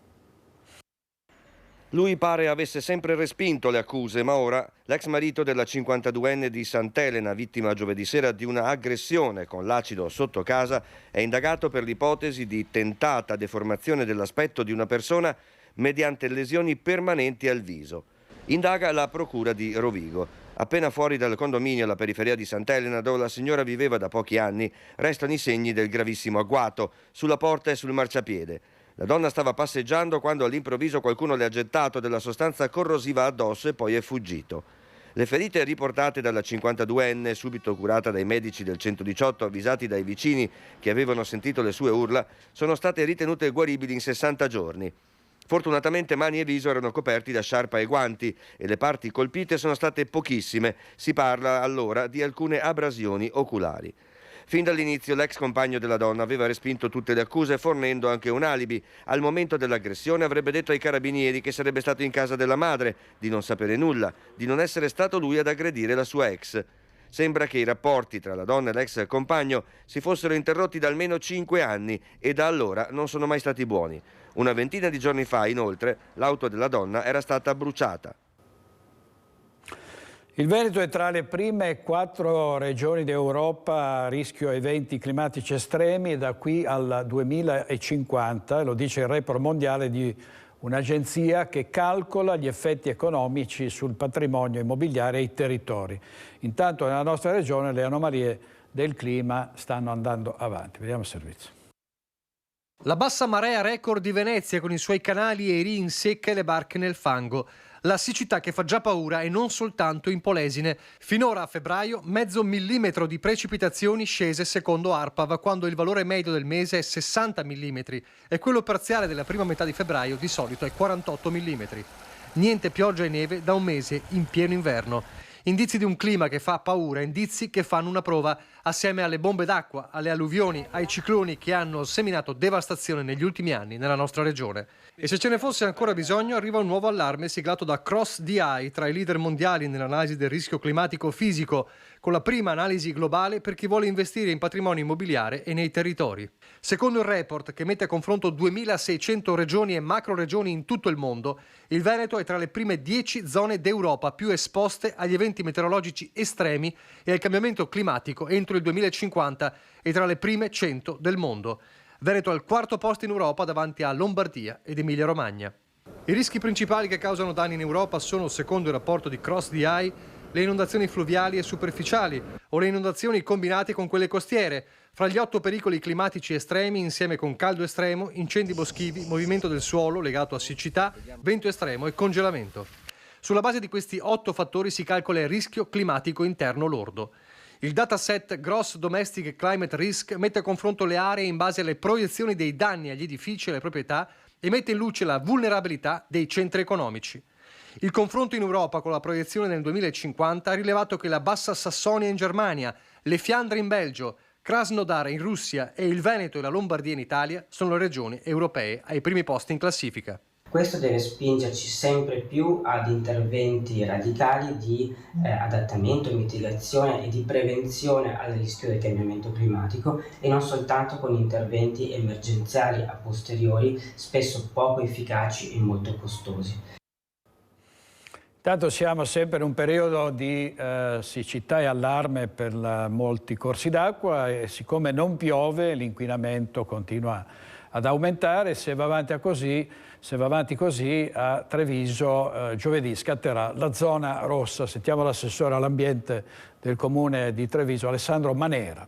Lui pare avesse sempre respinto le accuse, ma ora l'ex marito della 52enne di Sant'Elena, vittima giovedì sera di una aggressione con l'acido sotto casa, è indagato per l'ipotesi di tentata deformazione dell'aspetto di una persona mediante lesioni permanenti al viso. Indaga la procura di Rovigo. Appena fuori dal condominio alla periferia di Sant'Elena, dove la signora viveva da pochi anni, restano i segni del gravissimo agguato sulla porta e sul marciapiede. La donna stava passeggiando quando all'improvviso qualcuno le ha gettato della sostanza corrosiva addosso e poi è fuggito. Le ferite riportate dalla 52enne, subito curata dai medici del 118 avvisati dai vicini che avevano sentito le sue urla, sono state ritenute guaribili in 60 giorni. Fortunatamente mani e viso erano coperti da sciarpa e guanti e le parti colpite sono state pochissime. Si parla allora di alcune abrasioni oculari. Fin dall'inizio l'ex compagno della donna aveva respinto tutte le accuse fornendo anche un alibi. Al momento dell'aggressione avrebbe detto ai carabinieri che sarebbe stato in casa della madre, di non sapere nulla, di non essere stato lui ad aggredire la sua ex. Sembra che i rapporti tra la donna e l'ex compagno si fossero interrotti da almeno 5 anni e da allora non sono mai stati buoni. Una ventina di giorni fa, inoltre, l'auto della donna era stata bruciata. Il Veneto è tra le prime 4 regioni d'Europa a rischio eventi climatici estremi da qui al 2050, lo dice il report mondiale di un'agenzia che calcola gli effetti economici sul patrimonio immobiliare e i territori. Intanto nella nostra regione le anomalie del clima stanno andando avanti. Vediamo il servizio. La bassa marea record di Venezia con i suoi canali e i rii in secca e le barche nel fango. La siccità che fa già paura e non soltanto in Polesine. Finora a febbraio mezzo millimetro di precipitazioni scese secondo ARPAV, quando il valore medio del mese è 60 mm e quello parziale della prima metà di febbraio di solito è 48 mm. Niente pioggia e neve da un mese in pieno inverno. Indizi di un clima che fa paura, indizi che fanno una prova, assieme alle bombe d'acqua, alle alluvioni, ai cicloni che hanno seminato devastazione negli ultimi anni nella nostra regione. E se ce ne fosse ancora bisogno, arriva un nuovo allarme siglato da CrossDI, tra i leader mondiali nell'analisi del rischio climatico fisico, con la prima analisi globale per chi vuole investire in patrimonio immobiliare e nei territori. Secondo il report, che mette a confronto 2600 regioni e macroregioni in tutto il mondo, il Veneto è tra le prime 10 zone d'Europa più esposte agli eventi meteorologici estremi e al cambiamento climatico entro il 2050 e tra le prime 100 del mondo. Veneto al 4° posto in Europa davanti a Lombardia ed Emilia-Romagna. I rischi principali che causano danni in Europa sono, secondo il rapporto di CrossDI, le inondazioni fluviali e superficiali o le inondazioni combinate con quelle costiere. Fra gli 8 pericoli climatici estremi, insieme con caldo estremo, incendi boschivi, movimento del suolo legato a siccità, vento estremo e congelamento. Sulla base di questi 8 fattori si calcola il rischio climatico interno lordo. Il dataset Gross Domestic Climate Risk mette a confronto le aree in base alle proiezioni dei danni agli edifici e alle proprietà e mette in luce la vulnerabilità dei centri economici. Il confronto in Europa con la proiezione nel 2050 ha rilevato che la Bassa Sassonia in Germania, le Fiandre in Belgio, Krasnodar in Russia e il Veneto e la Lombardia in Italia sono le regioni europee ai primi posti in classifica. Questo deve spingerci sempre più ad interventi radicali di adattamento, mitigazione e di prevenzione al rischio del cambiamento climatico e non soltanto con interventi emergenziali a posteriori, spesso poco efficaci e molto costosi. Intanto siamo sempre in un periodo di siccità e allarme per molti corsi d'acqua e siccome non piove l'inquinamento continua ad aumentare. Se va avanti così a Treviso giovedì scatterà la zona rossa. Sentiamo l'assessore all'ambiente del comune di Treviso, Alessandro Manera.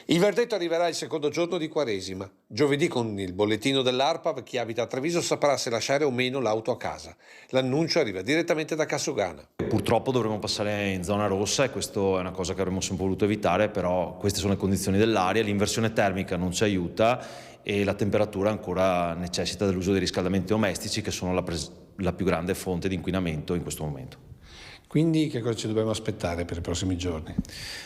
Il verdetto arriverà il secondo giorno di Quaresima. Giovedì con il bollettino dell'ARPAV chi abita a Treviso saprà se lasciare o meno l'auto a casa. L'annuncio arriva direttamente da Cassogana. Purtroppo dovremo passare in zona rossa e questo è una cosa che avremmo sempre voluto evitare, però queste sono le condizioni dell'aria, l'inversione termica non ci aiuta e la temperatura ancora necessita dell'uso dei riscaldamenti domestici che sono la più grande fonte di inquinamento in questo momento. Quindi che cosa ci dobbiamo aspettare per i prossimi giorni?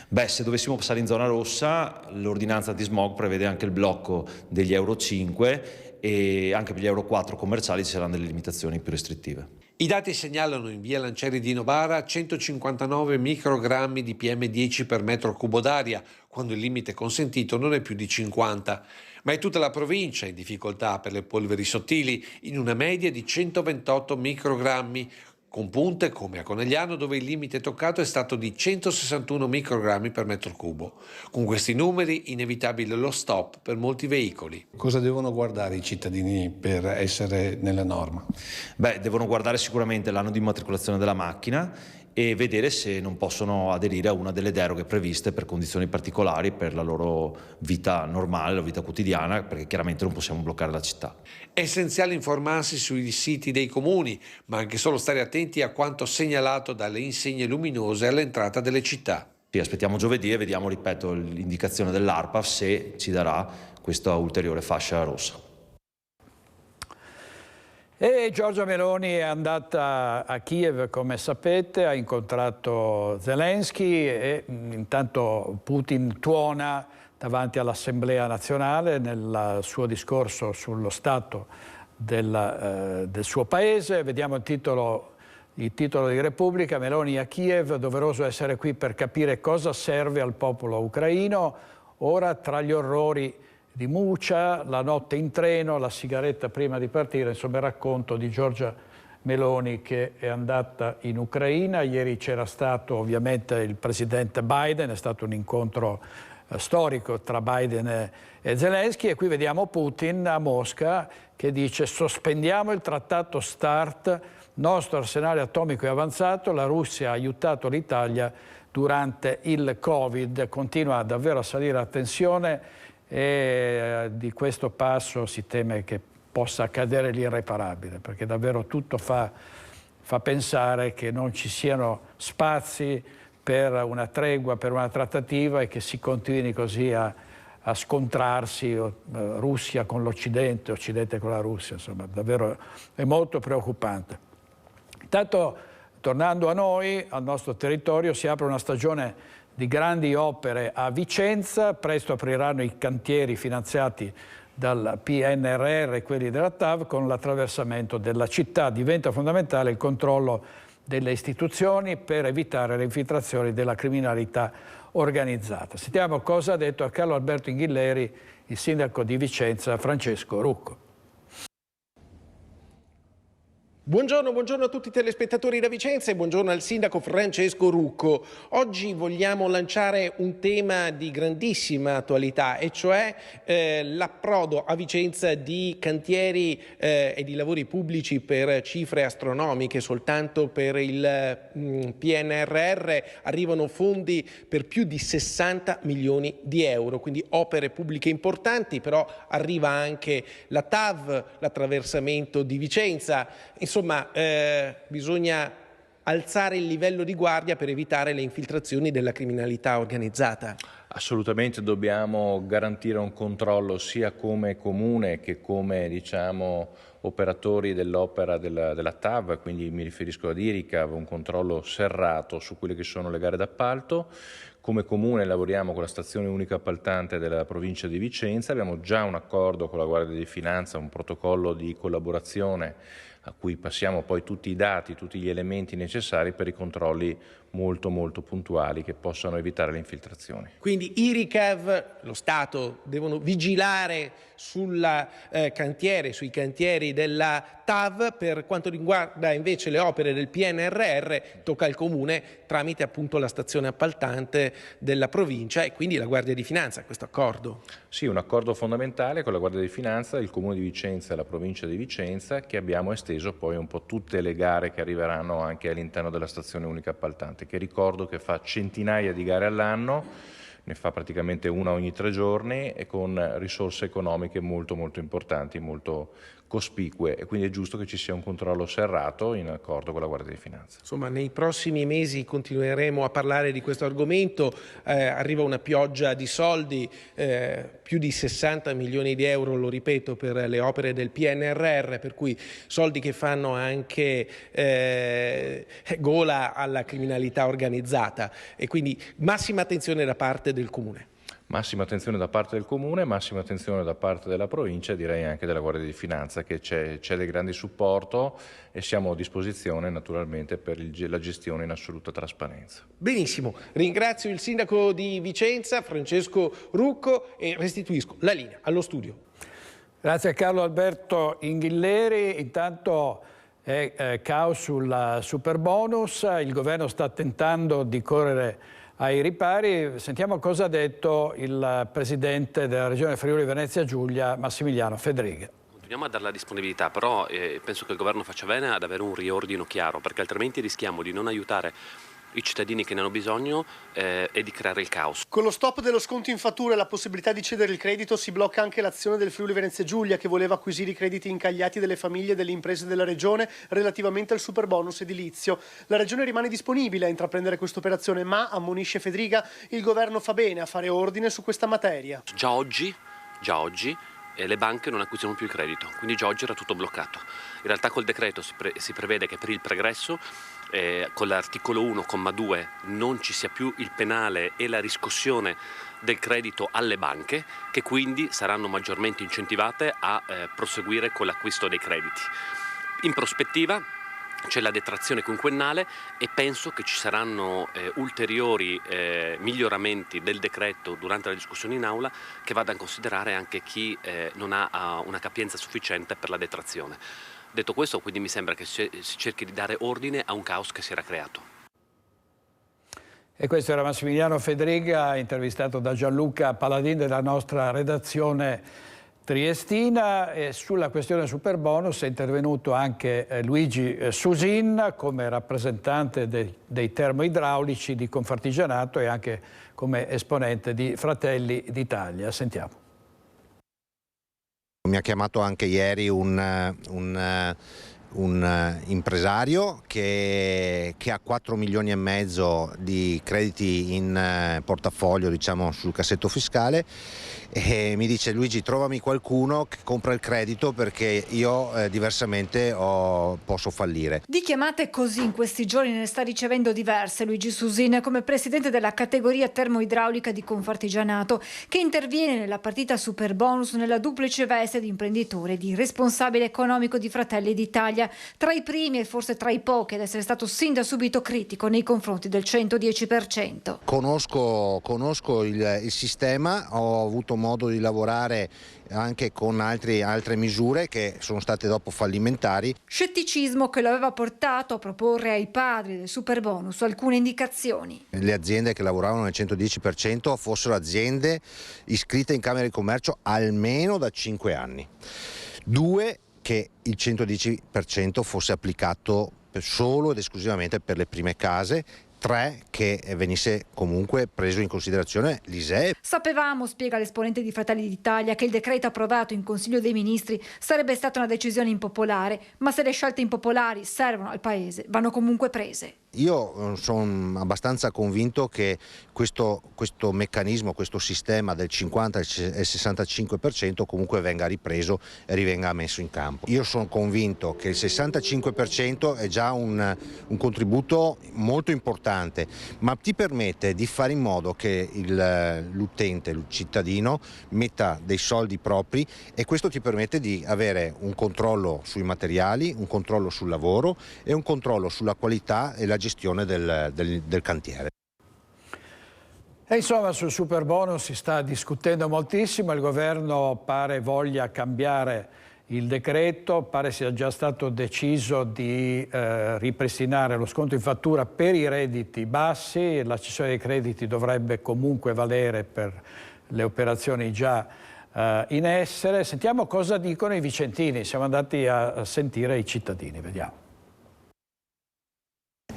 Beh, se dovessimo passare in zona rossa, l'ordinanza anti-smog prevede anche il blocco degli Euro 5 e anche per gli Euro 4 commerciali ci saranno delle limitazioni più restrittive. I dati segnalano in via Lancieri di Novara 159 microgrammi di PM10 per metro cubo d'aria, quando il limite consentito non è più di 50. Ma è tutta la provincia in difficoltà per le polveri sottili, in una media di 128 microgrammi, con punte come a Conegliano dove il limite toccato è stato di 161 microgrammi per metro cubo. Con questi numeri inevitabile lo stop per molti veicoli. Cosa devono guardare i cittadini per essere nella norma? Beh, devono guardare sicuramente l'anno di immatricolazione della macchina e vedere se non possono aderire a una delle deroghe previste per condizioni particolari per la loro vita normale, la vita quotidiana, perché chiaramente non possiamo bloccare la città. È essenziale informarsi sui siti dei comuni, ma anche solo stare attenti a quanto segnalato dalle insegne luminose all'entrata delle città. Sì, aspettiamo giovedì e vediamo, ripeto, l'indicazione dell'ARPAF se ci darà questa ulteriore fascia rossa. E Giorgia Meloni è andata a Kiev, come sapete, ha incontrato Zelensky e intanto Putin tuona davanti all'Assemblea nazionale nel suo discorso sullo stato del suo paese. Vediamo il titolo di Repubblica: Meloni a Kiev, doveroso essere qui per capire cosa serve al popolo ucraino. Ora tra gli orrori di Mucha, la notte in treno, la sigaretta prima di partire, insomma il racconto di Giorgia Meloni che è andata in Ucraina. Ieri c'era stato ovviamente il presidente Biden, è stato un incontro storico tra Biden e Zelensky, e qui vediamo Putin a Mosca che dice: sospendiamo il trattato START, nostro arsenale atomico è avanzato, la Russia ha aiutato l'Italia durante il Covid. Continua davvero a salire la tensione e di questo passo si teme che possa accadere l'irreparabile, perché davvero tutto fa pensare che non ci siano spazi per una tregua, per una trattativa, e che si continui così a scontrarsi, Russia con l'Occidente, Occidente con la Russia. Insomma, davvero è molto preoccupante. Intanto, tornando a noi, al nostro territorio, si apre una stagione di grandi opere a Vicenza. Presto apriranno i cantieri finanziati dal PNRR e quelli della TAV con l'attraversamento della città. Diventa fondamentale il controllo delle istituzioni per evitare le infiltrazioni della criminalità organizzata. Sentiamo cosa ha detto a Carlo Alberto Inghilleri il sindaco di Vicenza, Francesco Rucco. Buongiorno a tutti i telespettatori da Vicenza e buongiorno al sindaco Francesco Rucco. Oggi vogliamo lanciare un tema di grandissima attualità, e cioè l'approdo a Vicenza di cantieri e di lavori pubblici per cifre astronomiche. Soltanto per il PNRR arrivano fondi per più di 60 milioni di euro, quindi opere pubbliche importanti, però arriva anche la TAV, l'attraversamento di Vicenza. Insomma, bisogna alzare il livello di guardia per evitare le infiltrazioni della criminalità organizzata. Assolutamente dobbiamo garantire un controllo sia come comune che come, diciamo, operatori dell'opera della TAV, quindi mi riferisco ad IRICAV, un controllo serrato su quelle che sono le gare d'appalto. Come comune lavoriamo con la stazione unica appaltante della provincia di Vicenza, abbiamo già un accordo con la Guardia di Finanza, un protocollo di collaborazione a cui passiamo poi tutti i dati, tutti gli elementi necessari per i controlli molto puntuali che possano evitare le infiltrazioni. Quindi IRICAV, lo Stato, devono vigilare sui cantieri della TAV. Per quanto riguarda invece le opere del PNRR, tocca al Comune tramite appunto la stazione appaltante della provincia e quindi la Guardia di Finanza, questo accordo. Sì, un accordo fondamentale con la Guardia di Finanza, il Comune di Vicenza e la provincia di Vicenza, che abbiamo esteso poi un po' tutte le gare che arriveranno anche all'interno della stazione unica appaltante, che ricordo che fa centinaia di gare all'anno, ne fa praticamente una ogni 3 giorni e con risorse economiche molto importanti, molto cospicue, e quindi è giusto che ci sia un controllo serrato in accordo con la Guardia di Finanza. Insomma, nei prossimi mesi continueremo a parlare di questo argomento. Arriva una pioggia di soldi, più di 60 milioni di euro, lo ripeto, per le opere del PNRR, per cui soldi che fanno anche gola alla criminalità organizzata, e quindi massima attenzione da parte del Comune. Massima attenzione da parte del Comune, massima attenzione da parte della provincia e direi anche della Guardia di Finanza, che c'è del grande supporto e siamo a disposizione naturalmente per la gestione in assoluta trasparenza. Benissimo, ringrazio il sindaco di Vicenza, Francesco Rucco, e restituisco la linea allo studio. Grazie a Carlo Alberto Inghilleri. Intanto è caos sul superbonus, il governo sta tentando di correre ai ripari. Sentiamo cosa ha detto il presidente della regione Friuli Venezia Giulia, Massimiliano Fedriga. Continuiamo a dare la disponibilità, però penso che il governo faccia bene ad avere un riordino chiaro, perché altrimenti rischiamo di non aiutare i cittadini che ne hanno bisogno e di creare il caos. Con lo stop dello sconto in fattura e la possibilità di cedere il credito si blocca anche l'azione del Friuli Venezia Giulia, che voleva acquisire i crediti incagliati delle famiglie e delle imprese della regione relativamente al superbonus edilizio. La regione rimane disponibile a intraprendere questa operazione, ma, ammonisce Fedriga, il governo fa bene a fare ordine su questa materia. Già oggi le banche non acquistano più il credito, quindi già oggi era tutto bloccato. In realtà col decreto si prevede che per il pregresso con l'articolo 1,2 non ci sia più il penale e la riscossione del credito alle banche, che quindi saranno maggiormente incentivate a proseguire con l'acquisto dei crediti. In prospettiva c'è la detrazione quinquennale e penso che ci saranno ulteriori miglioramenti del decreto durante la discussione in aula, che vada a considerare anche chi non ha una capienza sufficiente per la detrazione. Detto questo, quindi mi sembra che si cerchi di dare ordine a un caos che si era creato. E questo era Massimiliano Fedriga, intervistato da Gianluca Paladin della nostra redazione triestina. E sulla questione superbonus è intervenuto anche Luigi Susin come rappresentante dei termoidraulici di Confartigianato e anche come esponente di Fratelli d'Italia. Sentiamo. Mi ha chiamato anche ieri un impresario che ha 4 milioni e mezzo di crediti in portafoglio, diciamo, sul cassetto fiscale, e mi dice: Luigi, trovami qualcuno che compra il credito perché io diversamente posso fallire. Di chiamate così in questi giorni ne sta ricevendo diverse Luigi Susin come presidente della categoria termoidraulica di Confartigianato, che interviene nella partita superbonus nella duplice veste di imprenditore e di responsabile economico di Fratelli d'Italia, tra i primi e forse tra i pochi ad essere stato sin da subito critico nei confronti del 110%. Conosco il sistema, ho avuto modo di lavorare anche con altre misure che sono state dopo fallimentari. Scetticismo che lo aveva portato a proporre ai padri del superbonus alcune indicazioni. Le aziende che lavoravano nel 110% fossero aziende iscritte in Camera di Commercio almeno da 5 anni. 2, che il 110% fosse applicato solo ed esclusivamente per le prime case. 3, che venisse comunque preso in considerazione l'ISEE. Sapevamo, spiega l'esponente di Fratelli d'Italia, che il decreto approvato in Consiglio dei Ministri sarebbe stata una decisione impopolare, ma se le scelte impopolari servono al Paese, vanno comunque prese. Io sono abbastanza convinto che questo meccanismo, questo sistema del 50 e 65% comunque venga ripreso e rivenga messo in campo. Io sono convinto che il 65% è già un contributo molto importante, ma ti permette di fare in modo che l'utente, il cittadino, metta dei soldi propri, e questo ti permette di avere un controllo sui materiali, un controllo sul lavoro e un controllo sulla qualità e la gestione del cantiere. E insomma, sul superbonus si sta discutendo moltissimo, il governo pare voglia cambiare il decreto, pare sia già stato deciso di ripristinare lo sconto in fattura per i redditi bassi, la cessione dei crediti dovrebbe comunque valere per le operazioni già in essere. Sentiamo cosa dicono i vicentini, siamo andati a sentire i cittadini, vediamo.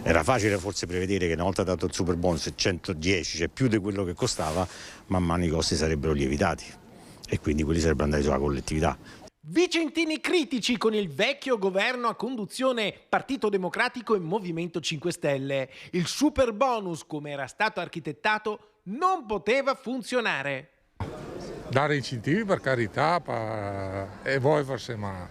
Era facile forse prevedere che una volta dato il superbonus 110, cioè più di quello che costava, man mano i costi sarebbero lievitati e quindi quelli sarebbero andati sulla collettività. Vicentini critici con il vecchio governo a conduzione Partito Democratico e Movimento 5 Stelle. Il superbonus, come era stato architettato, non poteva funzionare. Dare incentivi per carità, e vuoi forse, ma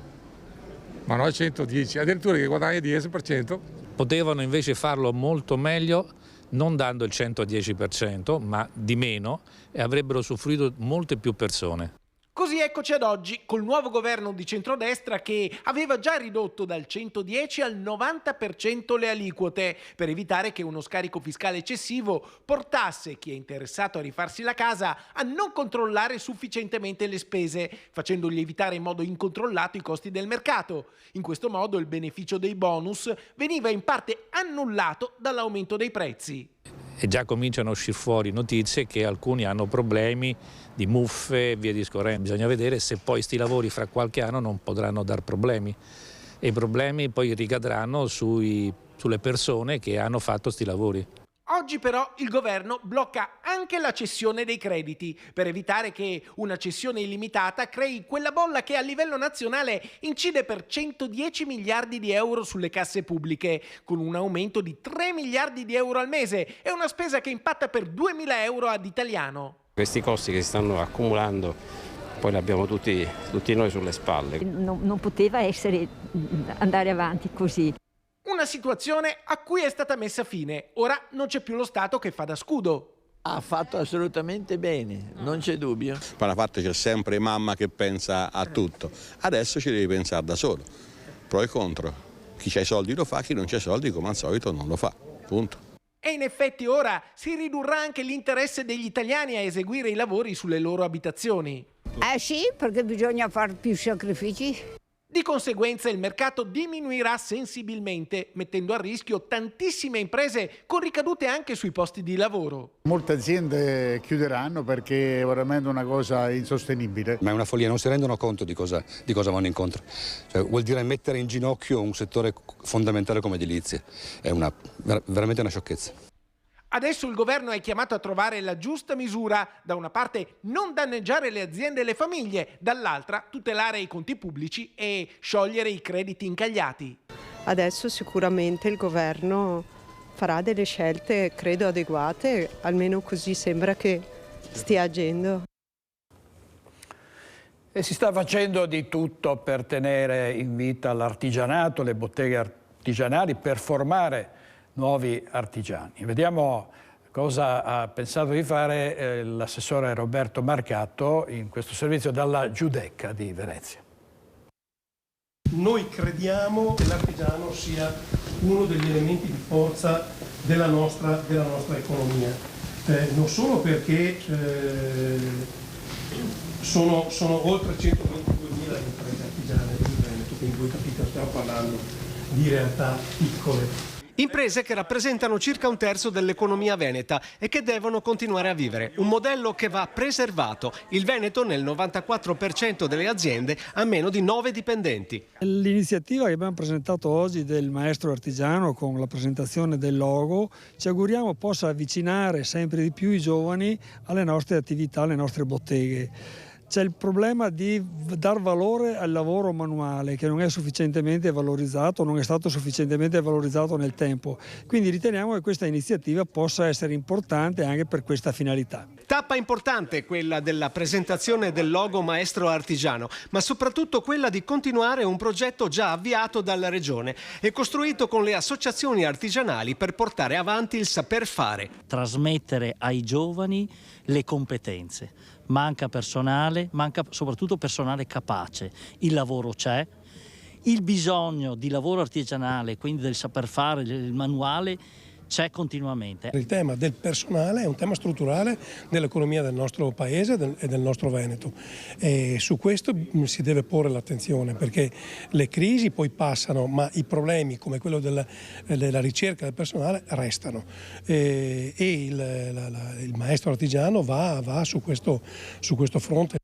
noi 110, addirittura che guadagni il 10%. Potevano invece farlo molto meglio, non dando il 110%, ma di meno, e avrebbero usufruito molte più persone. Così eccoci ad oggi, col nuovo governo di centrodestra che aveva già ridotto dal 110 al 90% le aliquote, per evitare che uno scarico fiscale eccessivo portasse chi è interessato a rifarsi la casa a non controllare sufficientemente le spese, facendo lievitare in modo incontrollato i costi del mercato. In questo modo il beneficio dei bonus veniva in parte annullato dall'aumento dei prezzi. e già cominciano a uscire fuori notizie che alcuni hanno problemi di muffe e via discorrendo. Bisogna vedere se poi sti lavori fra qualche anno non potranno dar problemi, e i problemi poi ricadranno sulle persone che hanno fatto sti lavori. Oggi però il governo blocca anche la cessione dei crediti per evitare che una cessione illimitata crei quella bolla che a livello nazionale incide per 110 miliardi di euro sulle casse pubbliche, con un aumento di 3 miliardi di euro al mese e una spesa che impatta per 2.000 euro ad italiano. Questi costi che si stanno accumulando poi li abbiamo tutti noi sulle spalle. Non poteva andare avanti così. Una situazione a cui è stata messa fine. Ora non c'è più lo Stato che fa da scudo. Ha fatto assolutamente bene, non c'è dubbio. Da una parte c'è sempre mamma che pensa a tutto, adesso ci devi pensare da solo. Pro e contro. Chi c'ha i soldi lo fa, chi non c'ha i soldi come al solito non lo fa. Punto. E in effetti ora si ridurrà anche l'interesse degli italiani a eseguire i lavori sulle loro abitazioni. Sì, perché bisogna fare più sacrifici. Di conseguenza il mercato diminuirà sensibilmente, mettendo a rischio tantissime imprese con ricadute anche sui posti di lavoro. Molte aziende chiuderanno perché è veramente una cosa insostenibile. Ma è una follia, non si rendono conto di cosa vanno incontro. Cioè, vuol dire mettere in ginocchio un settore fondamentale come edilizia. È veramente una sciocchezza. Adesso il governo è chiamato a trovare la giusta misura, da una parte non danneggiare le aziende e le famiglie, dall'altra tutelare i conti pubblici e sciogliere i crediti incagliati. Adesso sicuramente il governo farà delle scelte, credo, adeguate, almeno così sembra che stia agendo. E si sta facendo di tutto per tenere in vita l'artigianato, le botteghe artigianali, per formare nuovi artigiani. Vediamo cosa ha pensato di fare l'assessore Roberto Marcato in questo servizio dalla Giudecca di Venezia. Noi crediamo che l'artigiano sia uno degli elementi di forza della nostra economia, non solo perché sono oltre 122.000 le imprese artigiane del Veneto, quindi voi capite, stiamo parlando di realtà piccole. Imprese che rappresentano circa 1/3 dell'economia veneta e che devono continuare a vivere. Un modello che va preservato. Il Veneto nel 94% delle aziende ha meno di 9 dipendenti. L'iniziativa che abbiamo presentato oggi del maestro artigiano con la presentazione del logo ci auguriamo possa avvicinare sempre di più i giovani alle nostre attività, alle nostre botteghe. C'è il problema di dar valore al lavoro manuale che non è sufficientemente valorizzato, non è stato sufficientemente valorizzato nel tempo. Quindi riteniamo che questa iniziativa possa essere importante anche per questa finalità. Tappa importante quella della presentazione del logo maestro artigiano, ma soprattutto quella di continuare un progetto già avviato dalla Regione e costruito con le associazioni artigianali per portare avanti il saper fare. Trasmettere ai giovani le competenze. Manca personale, manca soprattutto personale capace. Il lavoro c'è, il bisogno di lavoro artigianale, quindi del saper fare, il manuale, c'è continuamente. Il tema del personale è un tema strutturale dell'economia del nostro paese e del nostro Veneto, e su questo si deve porre l'attenzione, perché le crisi poi passano, ma i problemi come quello della ricerca del personale restano, e il maestro artigiano va su questo fronte.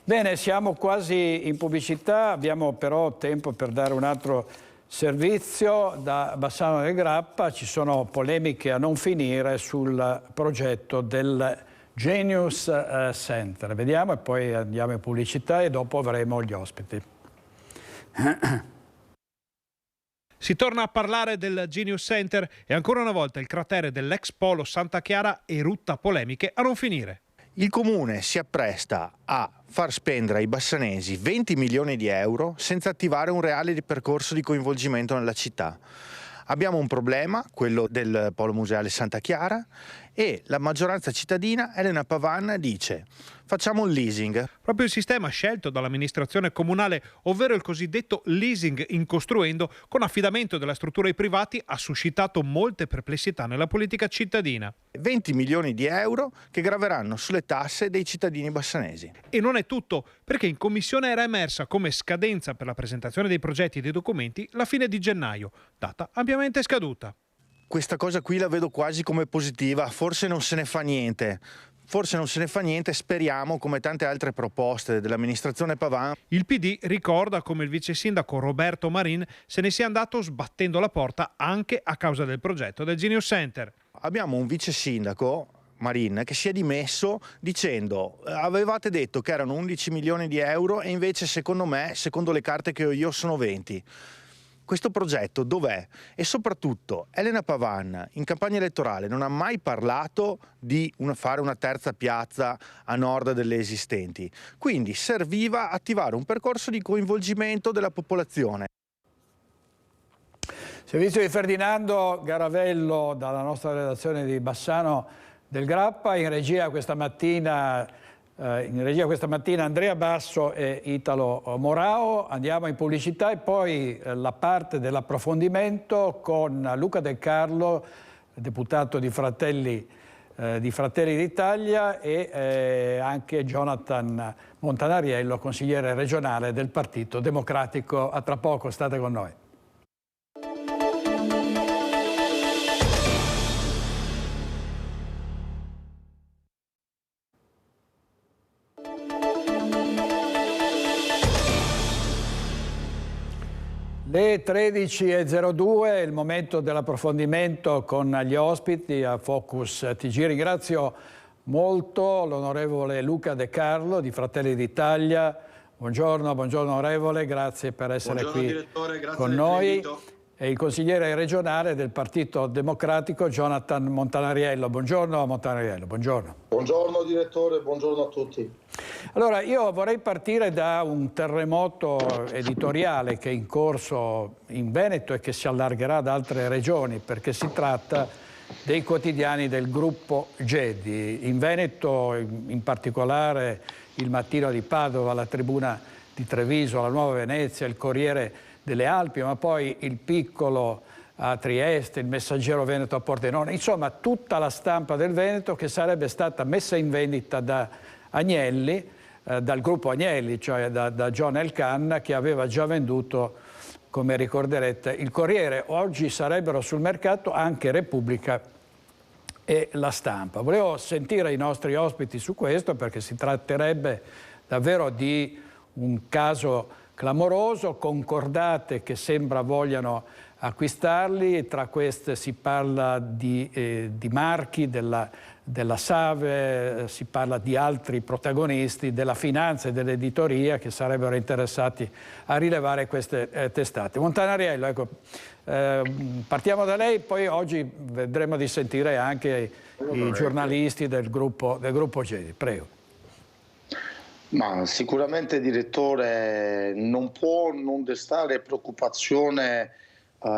Bene, siamo quasi in pubblicità, abbiamo però tempo per dare un altro servizio. Da Bassano del Grappa ci sono polemiche a non finire sul progetto del Genius Center. Vediamo e poi andiamo in pubblicità e dopo avremo gli ospiti. Si torna a parlare del Genius Center e ancora una volta il cratere dell'ex polo Santa Chiara erutta polemiche a non finire. Il Comune si appresta a far spendere ai bassanesi 20 milioni di euro senza attivare un reale percorso di coinvolgimento nella città. Abbiamo un problema, quello del Polo Museale Santa Chiara, e la maggioranza cittadina, Elena Pavan, dice: facciamo un leasing. Proprio il sistema scelto dall'amministrazione comunale, ovvero il cosiddetto leasing in costruendo, con affidamento della struttura ai privati, ha suscitato molte perplessità nella politica cittadina. 20 milioni di euro che graveranno sulle tasse dei cittadini bassanesi. E non è tutto, perché in commissione era emersa come scadenza per la presentazione dei progetti e dei documenti la fine di gennaio, data ampiamente scaduta. Questa cosa qui la vedo quasi come positiva, forse non se ne fa niente. Speriamo, come tante altre proposte dell'amministrazione Pavan. Il PD ricorda come il vice sindaco Roberto Marin se ne sia andato sbattendo la porta anche a causa del progetto del Genius Center. Abbiamo un vice sindaco, Marin, che si è dimesso dicendo: avevate detto che erano 11 milioni di euro e invece secondo me, secondo le carte che ho io, sono 20. Questo progetto dov'è? E soprattutto Elena Pavan in campagna elettorale non ha mai parlato di fare una terza piazza a nord delle esistenti, quindi serviva attivare un percorso di coinvolgimento della popolazione. Servizio di Ferdinando Garavello dalla nostra redazione di Bassano del Grappa, in regia questa mattina Andrea Basso e Italo Morao. Andiamo in pubblicità e poi la parte dell'approfondimento con Luca De Carlo, deputato di Fratelli d'Italia, e anche Jonathan Montanariello, consigliere regionale del Partito Democratico. A tra poco, state con noi. Le 13.02 è il momento dell'approfondimento con gli ospiti a Focus TG. Ringrazio molto l'onorevole Luca De Carlo di Fratelli d'Italia. Buongiorno onorevole, grazie per essere qui con noi. E il consigliere regionale del Partito Democratico Jonathan Montanariello. Buongiorno Montanariello, buongiorno. Buongiorno direttore, buongiorno a tutti. Allora, io vorrei partire da un terremoto editoriale che è in corso in Veneto e che si allargherà ad altre regioni, perché si tratta dei quotidiani del gruppo Gedi. In Veneto, in particolare il Mattino di Padova, la Tribuna di Treviso, la Nuova Venezia, il Corriere delle Alpi, ma poi il Piccolo a Trieste, il Messaggero Veneto a Pordenone, insomma tutta la stampa del Veneto che sarebbe stata messa in vendita da Agnelli, dal gruppo Agnelli, cioè da John Elkann, che aveva già venduto, come ricorderete, il Corriere. Oggi sarebbero sul mercato anche Repubblica e La Stampa. Volevo sentire i nostri ospiti su questo, perché si tratterebbe davvero di un caso clamoroso, concordate che sembra vogliano acquistarli. Tra queste si parla di marchi, della Save, si parla di altri protagonisti della finanza e dell'editoria che sarebbero interessati a rilevare queste testate. Montanariello, ecco, partiamo da lei, poi oggi vedremo di sentire anche i giornalisti del gruppo Gedi. Prego. Ma sicuramente, direttore, non può non destare preoccupazione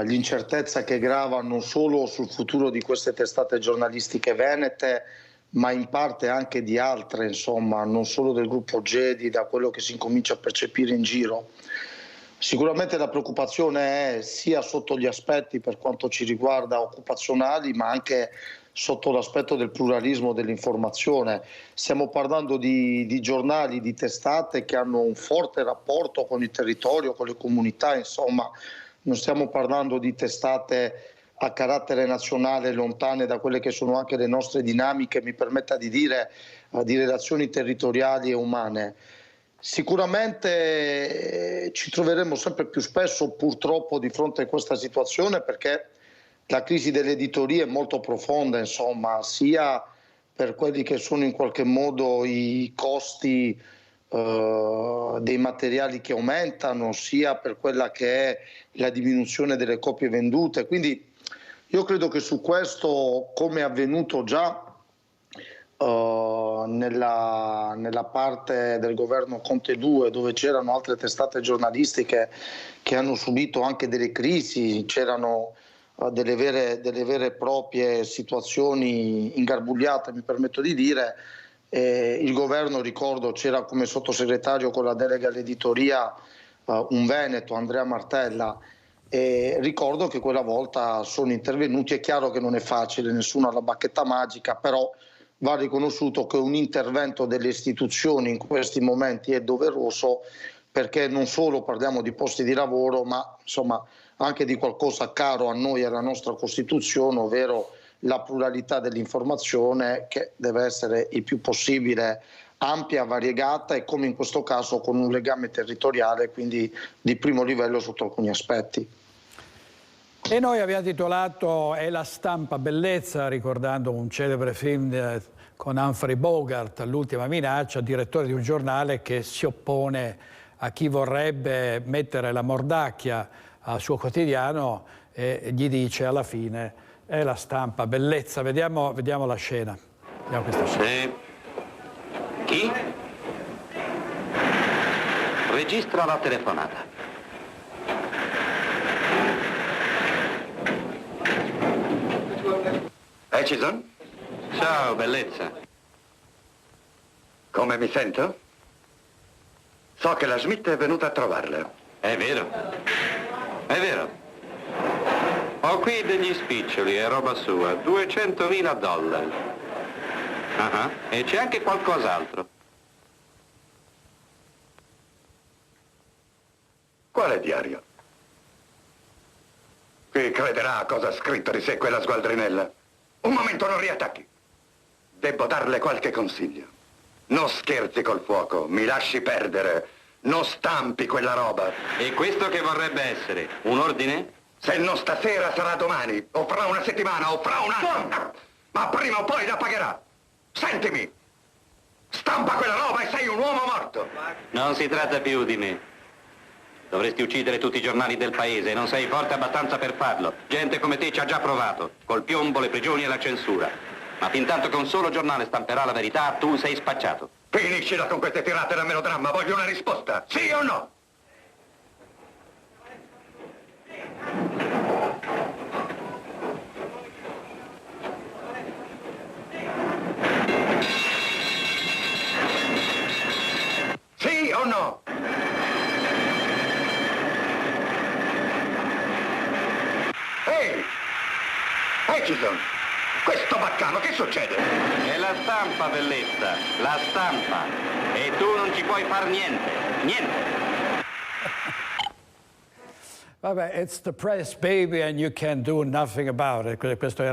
l'incertezza che grava non solo sul futuro di queste testate giornalistiche venete, ma in parte anche di altre, insomma, non solo del gruppo Gedi, da quello che si incomincia a percepire in giro. Sicuramente la preoccupazione è sia sotto gli aspetti, per quanto ci riguarda, occupazionali, ma anche sotto l'aspetto del pluralismo dell'informazione. Stiamo parlando di giornali, di testate che hanno un forte rapporto con il territorio, con le comunità, insomma, non stiamo parlando di testate a carattere nazionale lontane da quelle che sono anche le nostre dinamiche, mi permetta di dire, di relazioni territoriali e umane. Sicuramente ci troveremo sempre più spesso, purtroppo, di fronte a questa situazione, perché la crisi dell'editoria è molto profonda, insomma, sia per quelli che sono in qualche modo i costi dei materiali che aumentano, sia per quella che è la diminuzione delle copie vendute. Quindi io credo che su questo, come è avvenuto già nella parte del governo Conte 2, dove c'erano altre testate giornalistiche che hanno subito anche delle crisi, c'erano delle vere e proprie situazioni ingarbugliate, mi permetto di dire. Il governo, ricordo, c'era come sottosegretario con la delega all'editoria un veneto, Andrea Martella, e ricordo che quella volta sono intervenuti. È chiaro che non è facile, nessuno ha la bacchetta magica, però va riconosciuto che un intervento delle istituzioni in questi momenti è doveroso, perché non solo parliamo di posti di lavoro, ma insomma anche di qualcosa caro a noi e alla nostra Costituzione, ovvero la pluralità dell'informazione, che deve essere il più possibile ampia, variegata e, come in questo caso, con un legame territoriale, quindi di primo livello sotto alcuni aspetti. E noi abbiamo titolato È la stampa bellezza, ricordando un celebre film con Humphrey Bogart, L'ultima minaccia, direttore di un giornale che si oppone a chi vorrebbe mettere la mordacchia al suo quotidiano e gli dice alla fine: è la stampa bellezza. Vediamo la scena. Vediamo questa scena. Chi? Registra la telefonata. Hutchison? Ciao, bellezza. Come mi sento? So che la Smith è venuta a trovarla. È vero? È vero. Ho qui degli spiccioli, è roba sua, $200.000. E c'è anche qualcos'altro. Quale diario? Chi crederà a cosa ha scritto di sé quella sgualdrinella? Un momento, non riattacchi. Debbo darle qualche consiglio. Non scherzi col fuoco, mi lasci perdere. Non stampi quella roba. E questo che vorrebbe essere? Un ordine? Se non stasera sarà domani, o fra una settimana, o fra un anno. Ma prima o poi la pagherà. Sentimi! Stampa quella roba e sei un uomo morto! Non si tratta più di me. Dovresti uccidere tutti i giornali del paese e non sei forte abbastanza per farlo. Gente come te ci ha già provato, col piombo, le prigioni e la censura. Ma fin tanto che un solo giornale stamperà la verità, tu sei spacciato. Finiscila con queste tirate da melodramma, voglio una risposta, sì o no? Sì o no? Ehi! Hutchison! Questo baccano, che succede? È la stampa, bellezza, la stampa. E tu non ci puoi far niente, niente. Vabbè, it's the press, baby, and you can do nothing about it. Questo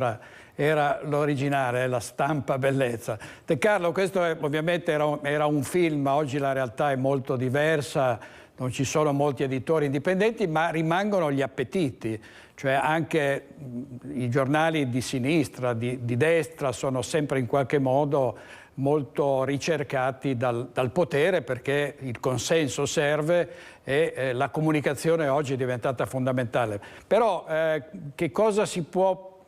era l'originale, la stampa bellezza. De Carlo, questo ovviamente era un film, oggi la realtà è molto diversa, non ci sono molti editori indipendenti, ma rimangono gli appetiti. Cioè anche i giornali di sinistra, di destra, sono sempre in qualche modo molto ricercati dal potere, perché il consenso serve e la comunicazione oggi è diventata fondamentale. Però che cosa si può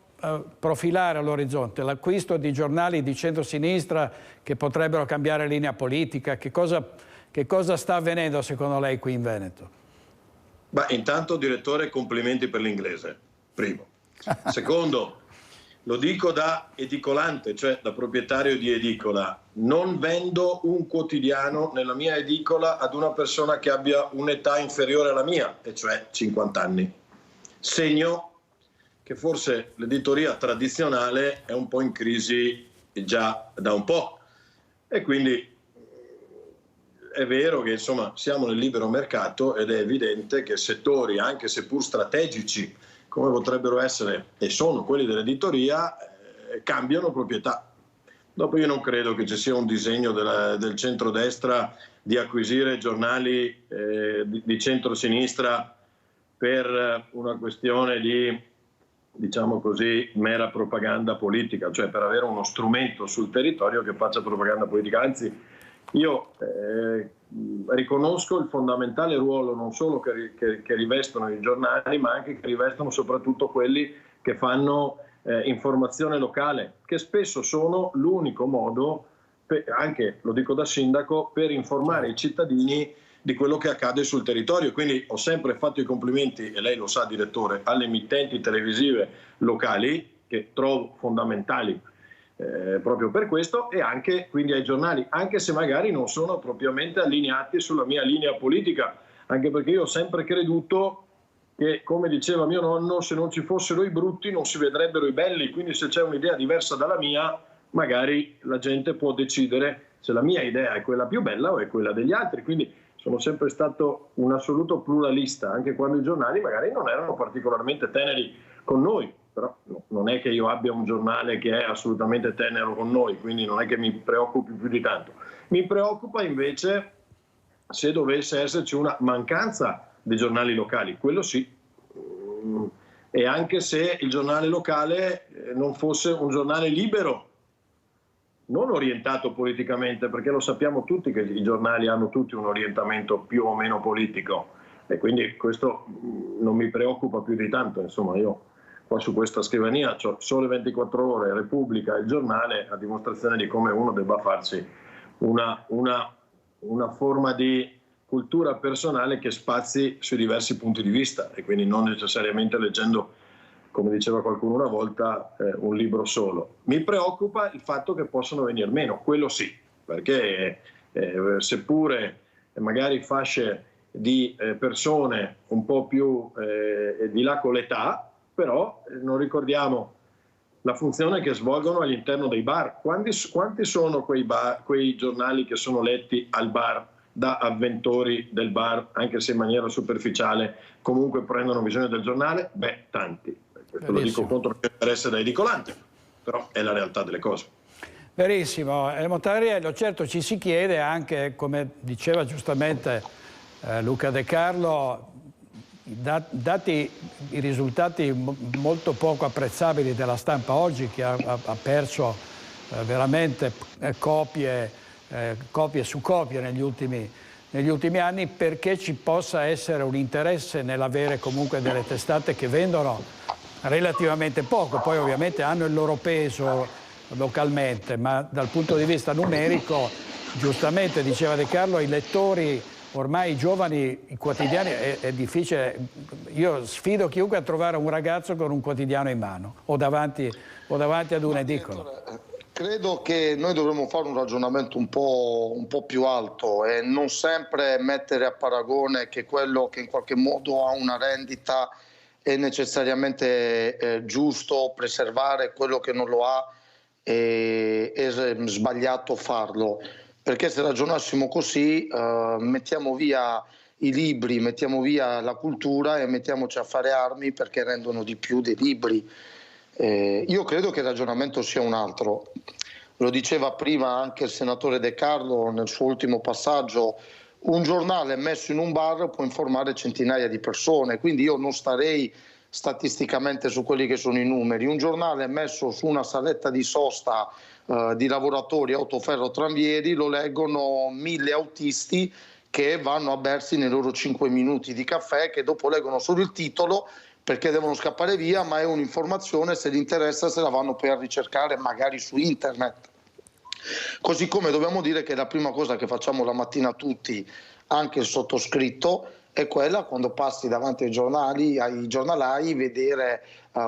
profilare all'orizzonte? L'acquisto di giornali di centrosinistra che potrebbero cambiare linea politica? Che cosa sta avvenendo secondo lei qui in Veneto? Beh, intanto, direttore, complimenti per l'inglese, primo. Secondo, lo dico da edicolante, cioè da proprietario di edicola, non vendo un quotidiano nella mia edicola ad una persona che abbia un'età inferiore alla mia, e cioè 50 anni. Segno che forse l'editoria tradizionale è un po' in crisi già da un po', e quindi è vero che insomma siamo nel libero mercato ed è evidente che settori, anche seppur strategici, come potrebbero essere e sono quelli dell'editoria, cambiano proprietà. Dopo io non credo che ci sia un disegno del centrodestra di acquisire giornali di centrosinistra per una questione di, diciamo così, mera propaganda politica, cioè per avere uno strumento sul territorio che faccia propaganda politica. Anzi, io riconosco il fondamentale ruolo non solo che rivestono i giornali, ma anche che rivestono soprattutto quelli che fanno informazione locale, che spesso sono l'unico modo, anche lo dico da sindaco, per informare i cittadini di quello che accade sul territorio. Quindi ho sempre fatto i complimenti, e lei lo sa direttore, alle emittenti televisive locali, che trovo fondamentali proprio per questo, e anche quindi ai giornali, anche se magari non sono propriamente allineati sulla mia linea politica, anche perché io ho sempre creduto che, come diceva mio nonno, se non ci fossero i brutti non si vedrebbero i belli, quindi se c'è un'idea diversa dalla mia, magari la gente può decidere se la mia idea è quella più bella o è quella degli altri. Quindi sono sempre stato un assoluto pluralista, anche quando i giornali magari non erano particolarmente teneri con noi, però non è che io abbia un giornale che è assolutamente tenero con noi, quindi non è che mi preoccupi più di tanto. Mi preoccupa invece se dovesse esserci una mancanza di giornali locali, quello sì, e anche se il giornale locale non fosse un giornale libero, non orientato politicamente, perché lo sappiamo tutti che i giornali hanno tutti un orientamento più o meno politico, e quindi questo non mi preoccupa più di tanto. Insomma, io qua su questa scrivania ho Sole 24 Ore, Repubblica, il giornale, a dimostrazione di come uno debba farsi una forma di cultura personale che spazi sui diversi punti di vista, e quindi non necessariamente leggendo, come diceva qualcuno una volta, un libro solo. Mi preoccupa il fatto che possano venir meno, quello sì, perché seppure magari fasce di persone un po' più di là con l'età, però non ricordiamo la funzione che svolgono all'interno dei bar. Quanti sono quei giornali che sono letti al bar da avventori del bar, anche se in maniera superficiale comunque prendono visione del giornale? Beh, tanti. Questo lo dico contro l'interesse da edicolante, però è la realtà delle cose. Verissimo. Montagariello, certo ci si chiede anche, come diceva giustamente Luca De Carlo, dati i risultati molto poco apprezzabili della stampa oggi, che ha perso veramente copie su copie negli ultimi anni, perché ci possa essere un interesse nell'avere comunque delle testate che vendono relativamente poco, poi ovviamente hanno il loro peso localmente, ma dal punto di vista numerico, giustamente diceva De Carlo, i lettori, ormai i giovani, i quotidiani, è difficile. Io sfido chiunque a trovare un ragazzo con un quotidiano in mano o davanti ad un edicolo. Credo che noi dovremmo fare un ragionamento un po' più alto e non sempre mettere a paragone che quello che in qualche modo ha una rendita è necessariamente giusto preservare, quello che non lo ha è sbagliato farlo, perché se ragionassimo così mettiamo via i libri, mettiamo via la cultura e mettiamoci a fare armi perché rendono di più dei libri. Io credo che il ragionamento sia un altro. Lo diceva prima anche il senatore De Carlo nel suo ultimo passaggio: un giornale messo in un bar può informare centinaia di persone, quindi io non starei statisticamente su quelli che sono i numeri. Un giornale messo su una saletta di sosta di lavoratori autoferro-tranvieri lo leggono 1000 autisti che vanno a bersi nei loro 5 minuti di caffè, che dopo leggono solo il titolo perché devono scappare via, ma è un'informazione, se gli interessa se la vanno poi a ricercare magari su internet. Così come dobbiamo dire che la prima cosa che facciamo la mattina tutti, anche il sottoscritto, è quella, quando passi davanti ai giornalai, vedere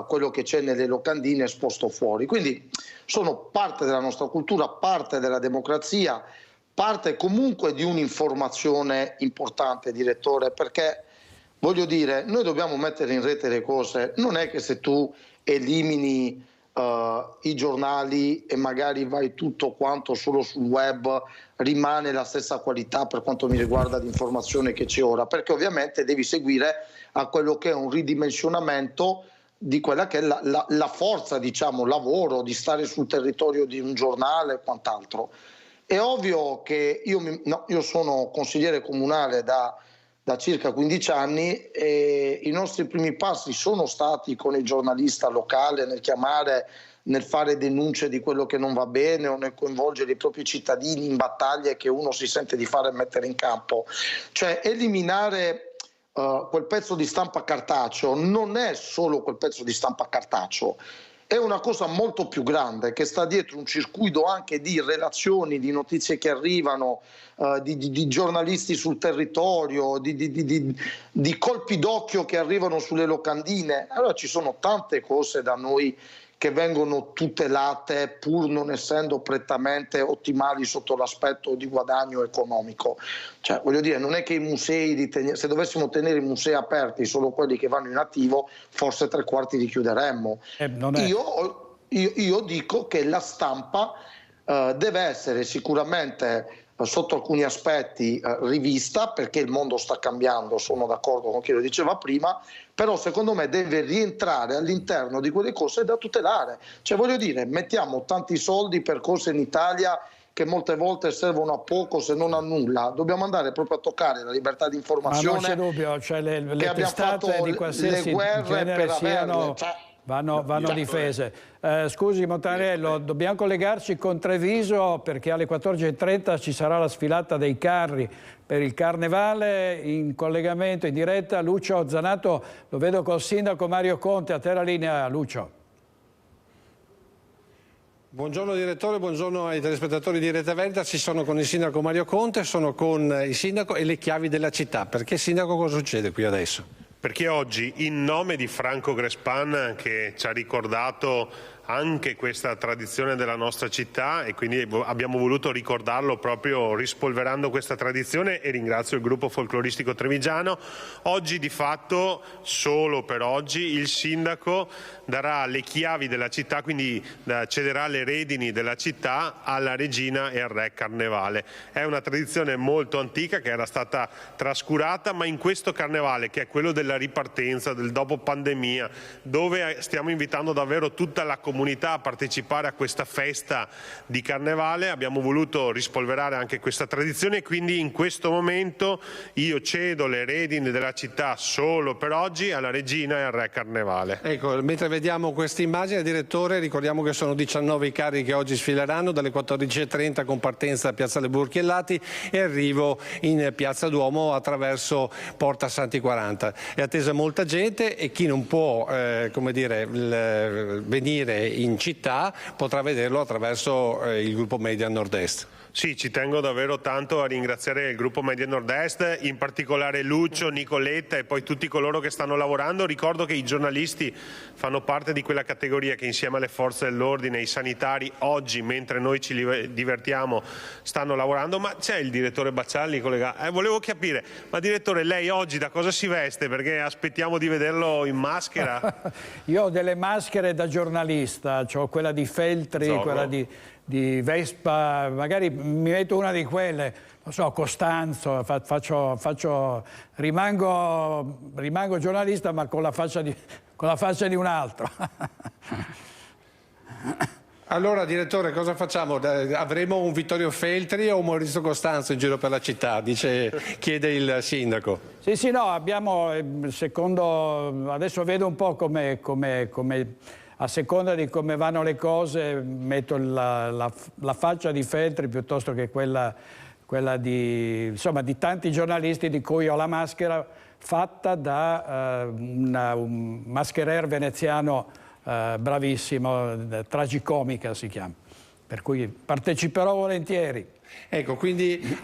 quello che c'è nelle locandine esposto fuori. Quindi sono parte della nostra cultura, parte della democrazia, parte comunque di un'informazione importante, direttore, perché voglio dire, noi dobbiamo mettere in rete le cose. Non è che se tu elimini i giornali e magari vai tutto quanto solo sul web rimane la stessa qualità per quanto mi riguarda di informazione che c'è ora, perché ovviamente devi seguire a quello che è un ridimensionamento di quella che è la forza, diciamo, lavoro, di stare sul territorio di un giornale e quant'altro. È ovvio che io sono consigliere comunale da circa 15 anni e i nostri primi passi sono stati con il giornalista locale nel chiamare, nel fare denunce di quello che non va bene o nel coinvolgere i propri cittadini in battaglie che uno si sente di fare e mettere in campo. Cioè eliminare quel pezzo di stampa cartaceo non è solo quel pezzo di stampa cartaceo, è una cosa molto più grande che sta dietro un circuito anche di relazioni, di notizie che arrivano, di giornalisti sul territorio, di colpi d'occhio che arrivano sulle locandine. Allora ci sono tante cose da noi che vengono tutelate pur non essendo prettamente ottimali sotto l'aspetto di guadagno economico. Cioè, voglio dire, non è che i musei, se dovessimo tenere i musei aperti, solo quelli che vanno in attivo, forse 3/4 li chiuderemmo. Io dico che la stampa deve essere sicuramente sotto alcuni aspetti rivista, perché il mondo sta cambiando, sono d'accordo con chi lo diceva prima, però secondo me deve rientrare all'interno di quelle cose da tutelare. Cioè, voglio dire, mettiamo tanti soldi per cose in Italia che molte volte servono a poco se non a nulla, dobbiamo andare proprio a toccare la libertà di informazione. Ma non c'è dubbio, cioè le testate di qualsiasi genere siano... Vanno difese. Scusi Montanello, dobbiamo collegarci con Treviso perché alle 14:30 ci sarà la sfilata dei carri per il Carnevale. In collegamento, in diretta, Lucio Zanato, lo vedo col sindaco Mario Conte. A te la linea, Lucio. Buongiorno direttore, buongiorno ai telespettatori di Rete Veritas. Sono con il sindaco Mario Conte, sono con il sindaco e le chiavi della città. Perché sindaco, cosa succede qui adesso? Perché oggi, in nome di Franco Grespan, che ci ha ricordato anche questa tradizione della nostra città, e quindi abbiamo voluto ricordarlo proprio rispolverando questa tradizione, e ringrazio il gruppo folcloristico trevigiano, oggi di fatto, solo per oggi, il sindaco darà le chiavi della città, quindi cederà le redini della città alla regina e al re Carnevale. È una tradizione molto antica che era stata trascurata, ma in questo Carnevale, che è quello della ripartenza, del dopo pandemia, dove stiamo invitando davvero tutta la comunità a partecipare a questa festa di Carnevale, abbiamo voluto rispolverare anche questa tradizione, e quindi in questo momento io cedo le redini della città solo per oggi alla regina e al re Carnevale. Ecco, mentre vediamo questa immagine, direttore, ricordiamo che sono 19 i carri che oggi sfileranno dalle 14:30 con partenza da Piazzale Burchiellati e arrivo in Piazza Duomo attraverso Porta Santi 40. È attesa molta gente e chi non può venire in città potrà vederlo attraverso il gruppo Media Nord-Est. Sì, ci tengo davvero tanto a ringraziare il gruppo Media Nord-Est, in particolare Lucio, Nicoletta e poi tutti coloro che stanno lavorando. Ricordo che i giornalisti fanno parte di quella categoria che insieme alle forze dell'ordine e ai sanitari oggi, mentre noi ci divertiamo, stanno lavorando. Ma c'è il direttore Baccialli collegato? Volevo capire, ma direttore, lei oggi da cosa si veste? Perché aspettiamo di vederlo in maschera. Io ho delle maschere da giornalista, ho quella di Feltri, Zorro, quella di Vespa, magari mi metto una di quelle, non so, Costanzo, rimango giornalista ma con la faccia di un altro. Allora direttore, cosa facciamo? Avremo un Vittorio Feltri o un Maurizio Costanzo in giro per la città? Chiede il sindaco. Sì, no, abbiamo, secondo, adesso vedo un po' come a seconda di come vanno le cose, metto la faccia di Feltri piuttosto che quella di tanti giornalisti di cui ho la maschera fatta da un mascherer veneziano bravissimo, tragicomica si chiama, per cui parteciperò volentieri. Ecco, quindi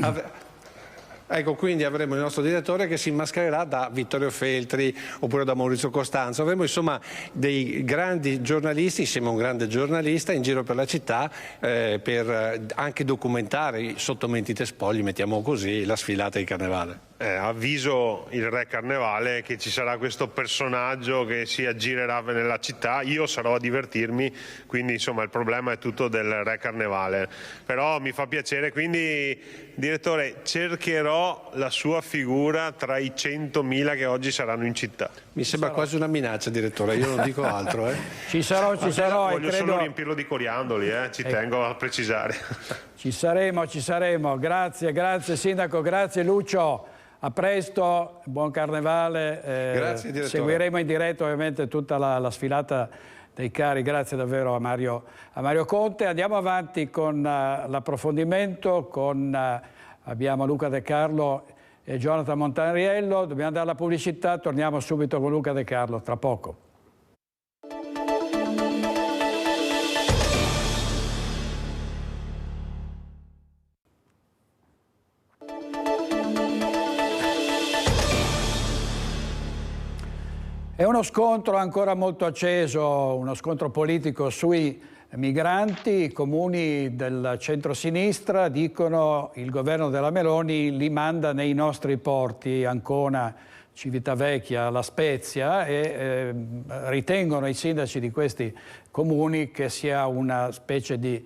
avremo il nostro direttore che si maschererà da Vittorio Feltri oppure da Maurizio Costanzo. Avremo insomma dei grandi giornalisti insieme a un grande giornalista in giro per la città per anche documentare sotto mentite spogli, mettiamo così, la sfilata di Carnevale. Avviso il re Carnevale che ci sarà questo personaggio che si aggirerà nella città. Io sarò a divertirmi, quindi insomma il problema è tutto del re Carnevale. Però mi fa piacere, quindi direttore, cercherò la sua figura tra i 100.000 che oggi saranno in città. Mi sembra quasi una minaccia, direttore, io non dico altro. Ci sarò. Voglio solo riempirlo di coriandoli, ci tengo a precisare. Ci saremo. Grazie sindaco, grazie Lucio. A presto, buon Carnevale. Grazie, direttore. Seguiremo in diretta ovviamente tutta la sfilata dei carri. Grazie davvero a Mario Conte. Andiamo avanti con l'approfondimento. Abbiamo Luca De Carlo e Jonathan Montariello. Dobbiamo dare la pubblicità. Torniamo subito con Luca De Carlo tra poco. È uno scontro ancora molto acceso, uno scontro politico sui migranti. I comuni del centro-sinistra dicono il governo della Meloni li manda nei nostri porti, Ancona, Civitavecchia, La Spezia, e ritengono i sindaci di questi comuni che sia una specie di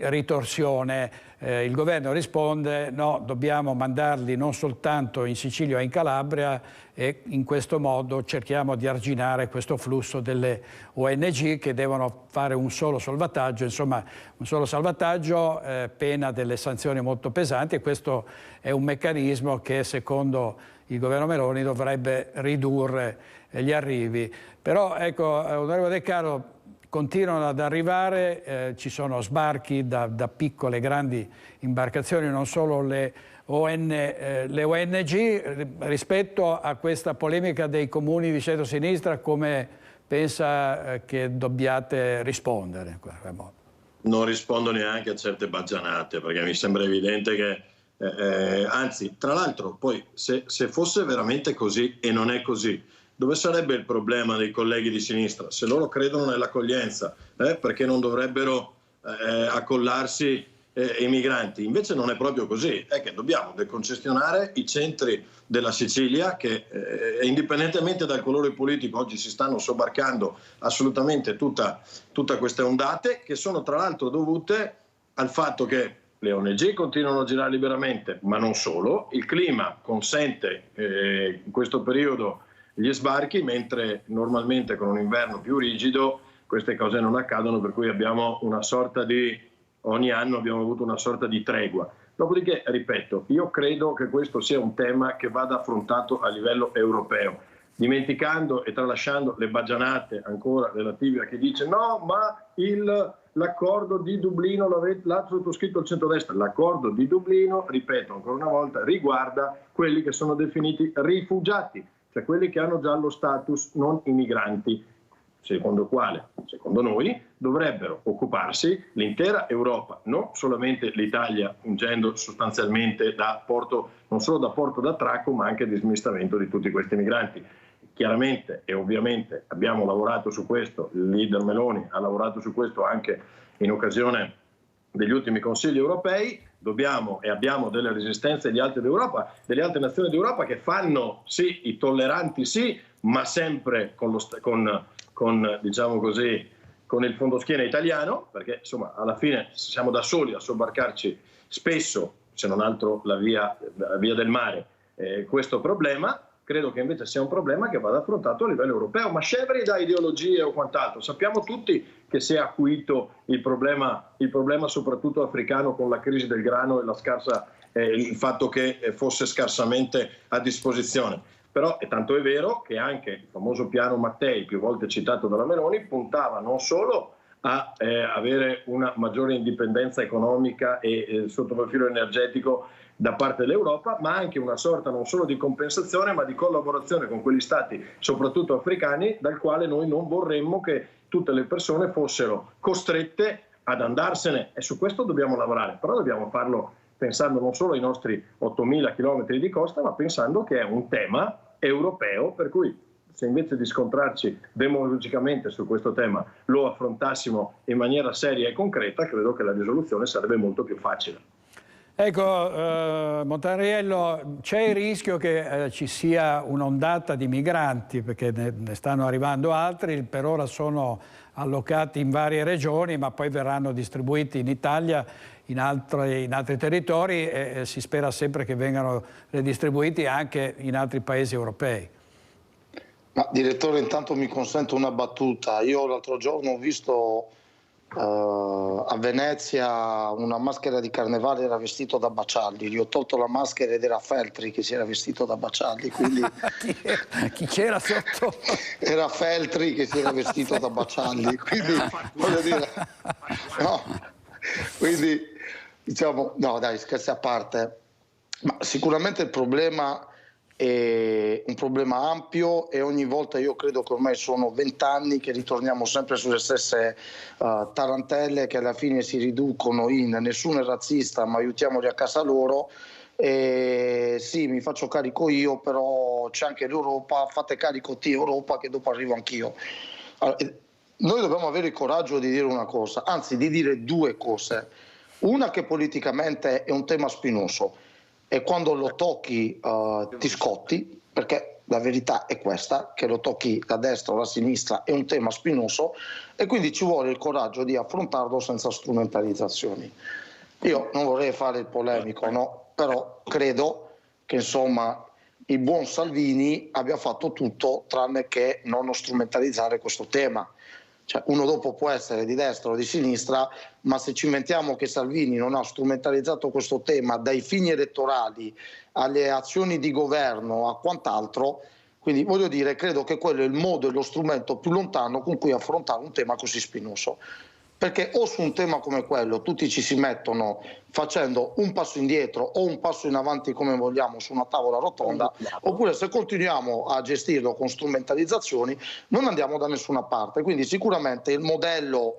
ritorsione. Il governo risponde: no, dobbiamo mandarli non soltanto in Sicilia e in Calabria, e in questo modo cerchiamo di arginare questo flusso delle ONG che devono fare un solo salvataggio, insomma un solo salvataggio, pena delle sanzioni molto pesanti, e questo è un meccanismo che secondo il governo Meloni dovrebbe ridurre gli arrivi. Però ecco, onorevole De Carlo, continuano ad arrivare, ci sono sbarchi da piccole e grandi imbarcazioni, non solo le ONG. Rispetto a questa polemica dei comuni di centro-sinistra, come pensa che dobbiate rispondere? Non rispondo neanche a certe baggianate, perché mi sembra evidente che anzi, tra l'altro, poi se fosse veramente così, e non è così, dove sarebbe il problema dei colleghi di sinistra? Se loro credono nell'accoglienza, perché non dovrebbero accollarsi i migranti? Invece non è proprio così, è che dobbiamo decongestionare i centri della Sicilia che indipendentemente dal colore politico oggi si stanno sobbarcando assolutamente tutta queste ondate, che sono tra l'altro dovute al fatto che le ONG continuano a girare liberamente, ma non solo, il clima consente in questo periodo gli sbarchi, mentre normalmente con un inverno più rigido queste cose non accadono, per cui abbiamo una sorta di, ogni anno abbiamo avuto una sorta di tregua. Dopodiché, ripeto, io credo che questo sia un tema che vada affrontato a livello europeo, dimenticando e tralasciando le baggianate ancora relative a chi dice no, ma l'accordo di Dublino l'ha sottoscritto il centrodestra. L'accordo di Dublino, ripeto ancora una volta, riguarda quelli che sono definiti rifugiati, cioè quelli che hanno già lo status non immigranti, secondo quale, secondo noi, dovrebbero occuparsi l'intera Europa, non solamente l'Italia, fungendo sostanzialmente da porto, non solo da porto d'attracco, ma anche di smistamento di tutti questi migranti. Chiaramente e ovviamente abbiamo lavorato su questo, il leader Meloni ha lavorato su questo anche in occasione degli ultimi consigli europei. Dobbiamo e abbiamo delle resistenze degli altri d'Europa, delle altre nazioni d'Europa che fanno sì, i tolleranti sì, ma sempre con diciamo così, con il fondoschiena italiano, perché insomma alla fine siamo da soli a sobbarcarci spesso, se non altro la via del mare, questo problema. Credo che invece sia un problema che vada affrontato a livello europeo, ma scevri da ideologie o quant'altro. Sappiamo tutti che si è acuito il problema soprattutto africano con la crisi del grano e il fatto che fosse scarsamente a disposizione. Però è tanto è vero che anche il famoso piano Mattei, più volte citato dalla Meloni, puntava non solo a avere una maggiore indipendenza economica e sotto il profilo energetico da parte dell'Europa, ma anche una sorta non solo di compensazione, ma di collaborazione con quegli stati, soprattutto africani, dal quale noi non vorremmo che tutte le persone fossero costrette ad andarsene, e su questo dobbiamo lavorare. Però dobbiamo farlo pensando non solo ai nostri 8.000 chilometri di costa, ma pensando che è un tema europeo, per cui se invece di scontrarci demagogicamente su questo tema lo affrontassimo in maniera seria e concreta, credo che la risoluzione sarebbe molto più facile. Ecco, Montariello, c'è il rischio che ci sia un'ondata di migranti, perché ne stanno arrivando altri, per ora sono allocati in varie regioni, ma poi verranno distribuiti in Italia, in altri territori, e si spera sempre che vengano redistribuiti anche in altri paesi europei. Ma direttore, intanto mi consento una battuta. Io l'altro giorno ho visto a Venezia una maschera di carnevale, era vestito da Bacialli, gli ho tolto la maschera ed era Feltri che si era vestito da Bacialli, quindi chi c'era sotto? Era Feltri che si era vestito da Bacialli, quindi voglio dire, no, quindi diciamo, no dai, scherzi a parte, ma sicuramente il problema è un problema ampio, e ogni volta, io credo che ormai sono 20 anni che ritorniamo sempre sulle stesse tarantelle, che alla fine si riducono in nessuno è razzista ma aiutiamoli a casa loro, Sì, mi faccio carico io, però c'è anche l'Europa, fate carico te Europa che dopo arrivo anch'io. Allora, noi dobbiamo avere il coraggio di dire una cosa, anzi di dire due cose. Una che politicamente è un tema spinoso e quando lo tocchi ti scotti, perché la verità è questa, che lo tocchi da destra o da sinistra è un tema spinoso e quindi ci vuole il coraggio di affrontarlo senza strumentalizzazioni. Io non vorrei fare il polemico, no? Però credo che insomma il buon Salvini abbia fatto tutto tranne che non strumentalizzare questo tema. Cioè, uno dopo può essere di destra o di sinistra, ma se ci inventiamo che Salvini non ha strumentalizzato questo tema dai fini elettorali alle azioni di governo a quant'altro, quindi voglio dire, credo che quello è il modo e lo strumento più lontano con cui affrontare un tema così spinoso. Perché o su un tema come quello tutti ci si mettono facendo un passo indietro o un passo in avanti come vogliamo su una tavola rotonda, oppure se continuiamo a gestirlo con strumentalizzazioni non andiamo da nessuna parte. Quindi sicuramente il modello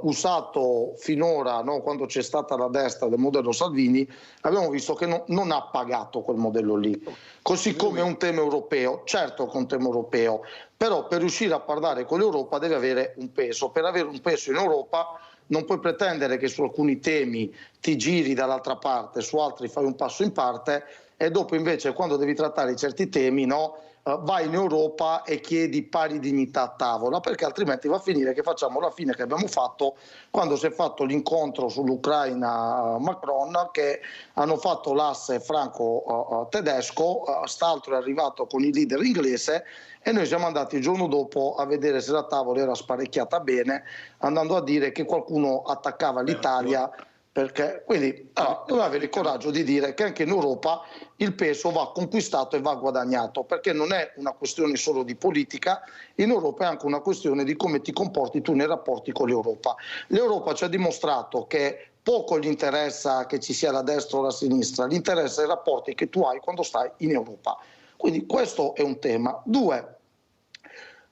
usato finora, no, quando c'è stata la destra del modello Salvini, abbiamo visto che non ha pagato quel modello lì. Così come un tema europeo, certo che è un tema europeo, però per riuscire a parlare con l'Europa deve avere un peso. Per avere un peso in Europa non puoi pretendere che su alcuni temi ti giri dall'altra parte, su altri fai un passo in parte e dopo invece quando devi trattare certi temi, no, vai in Europa e chiedi pari dignità a tavola, perché altrimenti va a finire che facciamo la fine che abbiamo fatto quando si è fatto l'incontro sull'Ucraina Macron, che hanno fatto l'asse franco-tedesco, st'altro è arrivato con il leader inglese e noi siamo andati il giorno dopo a vedere se la tavola era sparecchiata bene, andando a dire che qualcuno attaccava l'Italia. Perché quindi dobbiamo avere il coraggio di dire che anche in Europa il peso va conquistato e va guadagnato, perché non è una questione solo di politica, in Europa è anche una questione di come ti comporti tu nei rapporti con l'Europa. L'Europa ci ha dimostrato che poco gli interessa che ci sia la destra o la sinistra, gli interessa i rapporti che tu hai quando stai in Europa. Quindi questo è un tema. Due,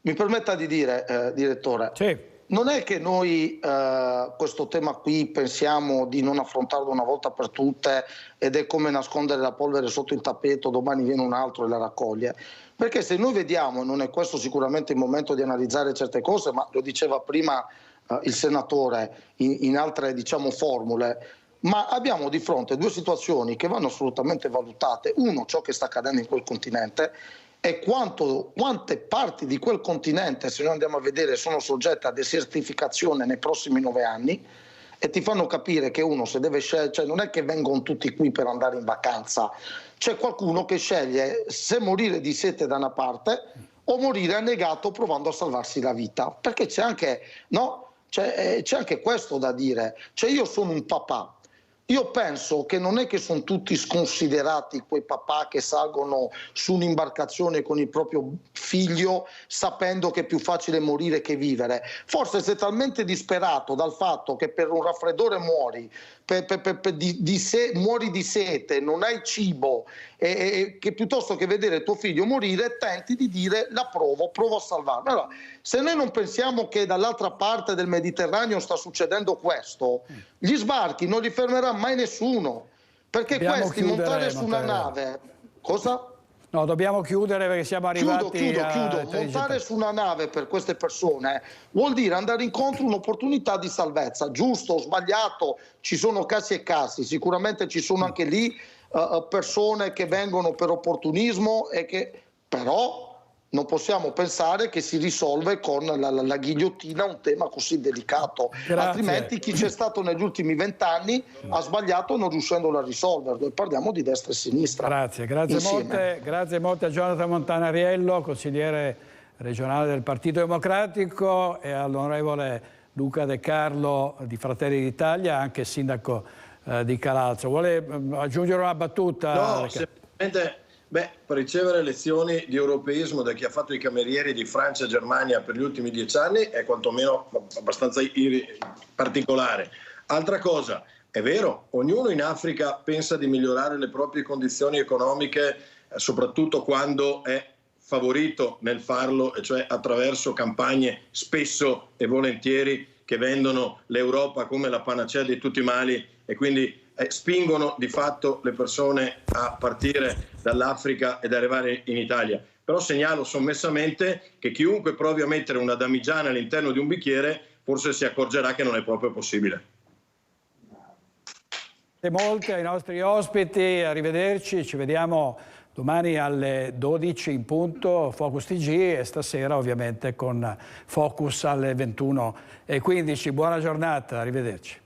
mi permetta di dire, direttore, sì. Non è che noi questo tema qui pensiamo di non affrontarlo una volta per tutte ed è come nascondere la polvere sotto il tappeto, domani viene un altro e la raccoglie. Perché se noi vediamo, non è questo sicuramente il momento di analizzare certe cose, ma lo diceva prima il senatore in altre diciamo formule, ma abbiamo di fronte due situazioni che vanno assolutamente valutate. Uno, ciò che sta accadendo in quel continente, e quante parti di quel continente, se noi andiamo a vedere, sono soggette a desertificazione nei prossimi 9 anni, e ti fanno capire che uno se deve scegliere, cioè non è che vengono tutti qui per andare in vacanza, c'è qualcuno che sceglie se morire di sete da una parte o morire annegato provando a salvarsi la vita, perché c'è anche, no? c'è anche questo da dire, cioè io sono un papà. Io penso che non è che sono tutti sconsiderati quei papà che salgono su un'imbarcazione con il proprio figlio sapendo che è più facile morire che vivere. Forse sei talmente disperato dal fatto che per un raffreddore muori, muori di sete, non hai cibo, e che piuttosto che vedere tuo figlio morire tenti di dire la provo a salvarlo. Allora, se noi non pensiamo che dall'altra parte del Mediterraneo sta succedendo questo, gli sbarchi non li fermerà mai nessuno, perché questi montare su una nave... Cosa? No, dobbiamo chiudere perché siamo arrivati Chiudo. Montare su una nave per queste persone vuol dire andare incontro a un'opportunità di salvezza, giusto o sbagliato, ci sono casi e casi, sicuramente ci sono anche lì persone che vengono per opportunismo e che però non possiamo pensare che si risolve con la ghigliottina un tema così delicato. Grazie. Altrimenti chi c'è stato negli ultimi 20 anni ha sbagliato non riuscendolo a risolverlo, e parliamo di destra e sinistra. Grazie molte a Jonathan Montanariello, consigliere regionale del Partito Democratico, e all'onorevole Luca De Carlo di Fratelli d'Italia, anche sindaco di Calalzo. Vuole aggiungere una battuta? No, semplicemente... per ricevere lezioni di europeismo da chi ha fatto i camerieri di Francia e Germania per gli ultimi 10 anni è quantomeno abbastanza particolare. Altra cosa, è vero, ognuno in Africa pensa di migliorare le proprie condizioni economiche, soprattutto quando è favorito nel farlo, e cioè attraverso campagne spesso e volentieri che vendono l'Europa come la panacea di tutti i mali, e quindi spingono di fatto le persone a partire dall'Africa ed arrivare in Italia. Però segnalo sommessamente che chiunque provi a mettere una damigiana all'interno di un bicchiere forse si accorgerà che non è proprio possibile. Grazie molte ai nostri ospiti, arrivederci, ci vediamo domani alle 12 in punto, Focus TG, e stasera ovviamente con Focus alle 21:15. Buona giornata, arrivederci.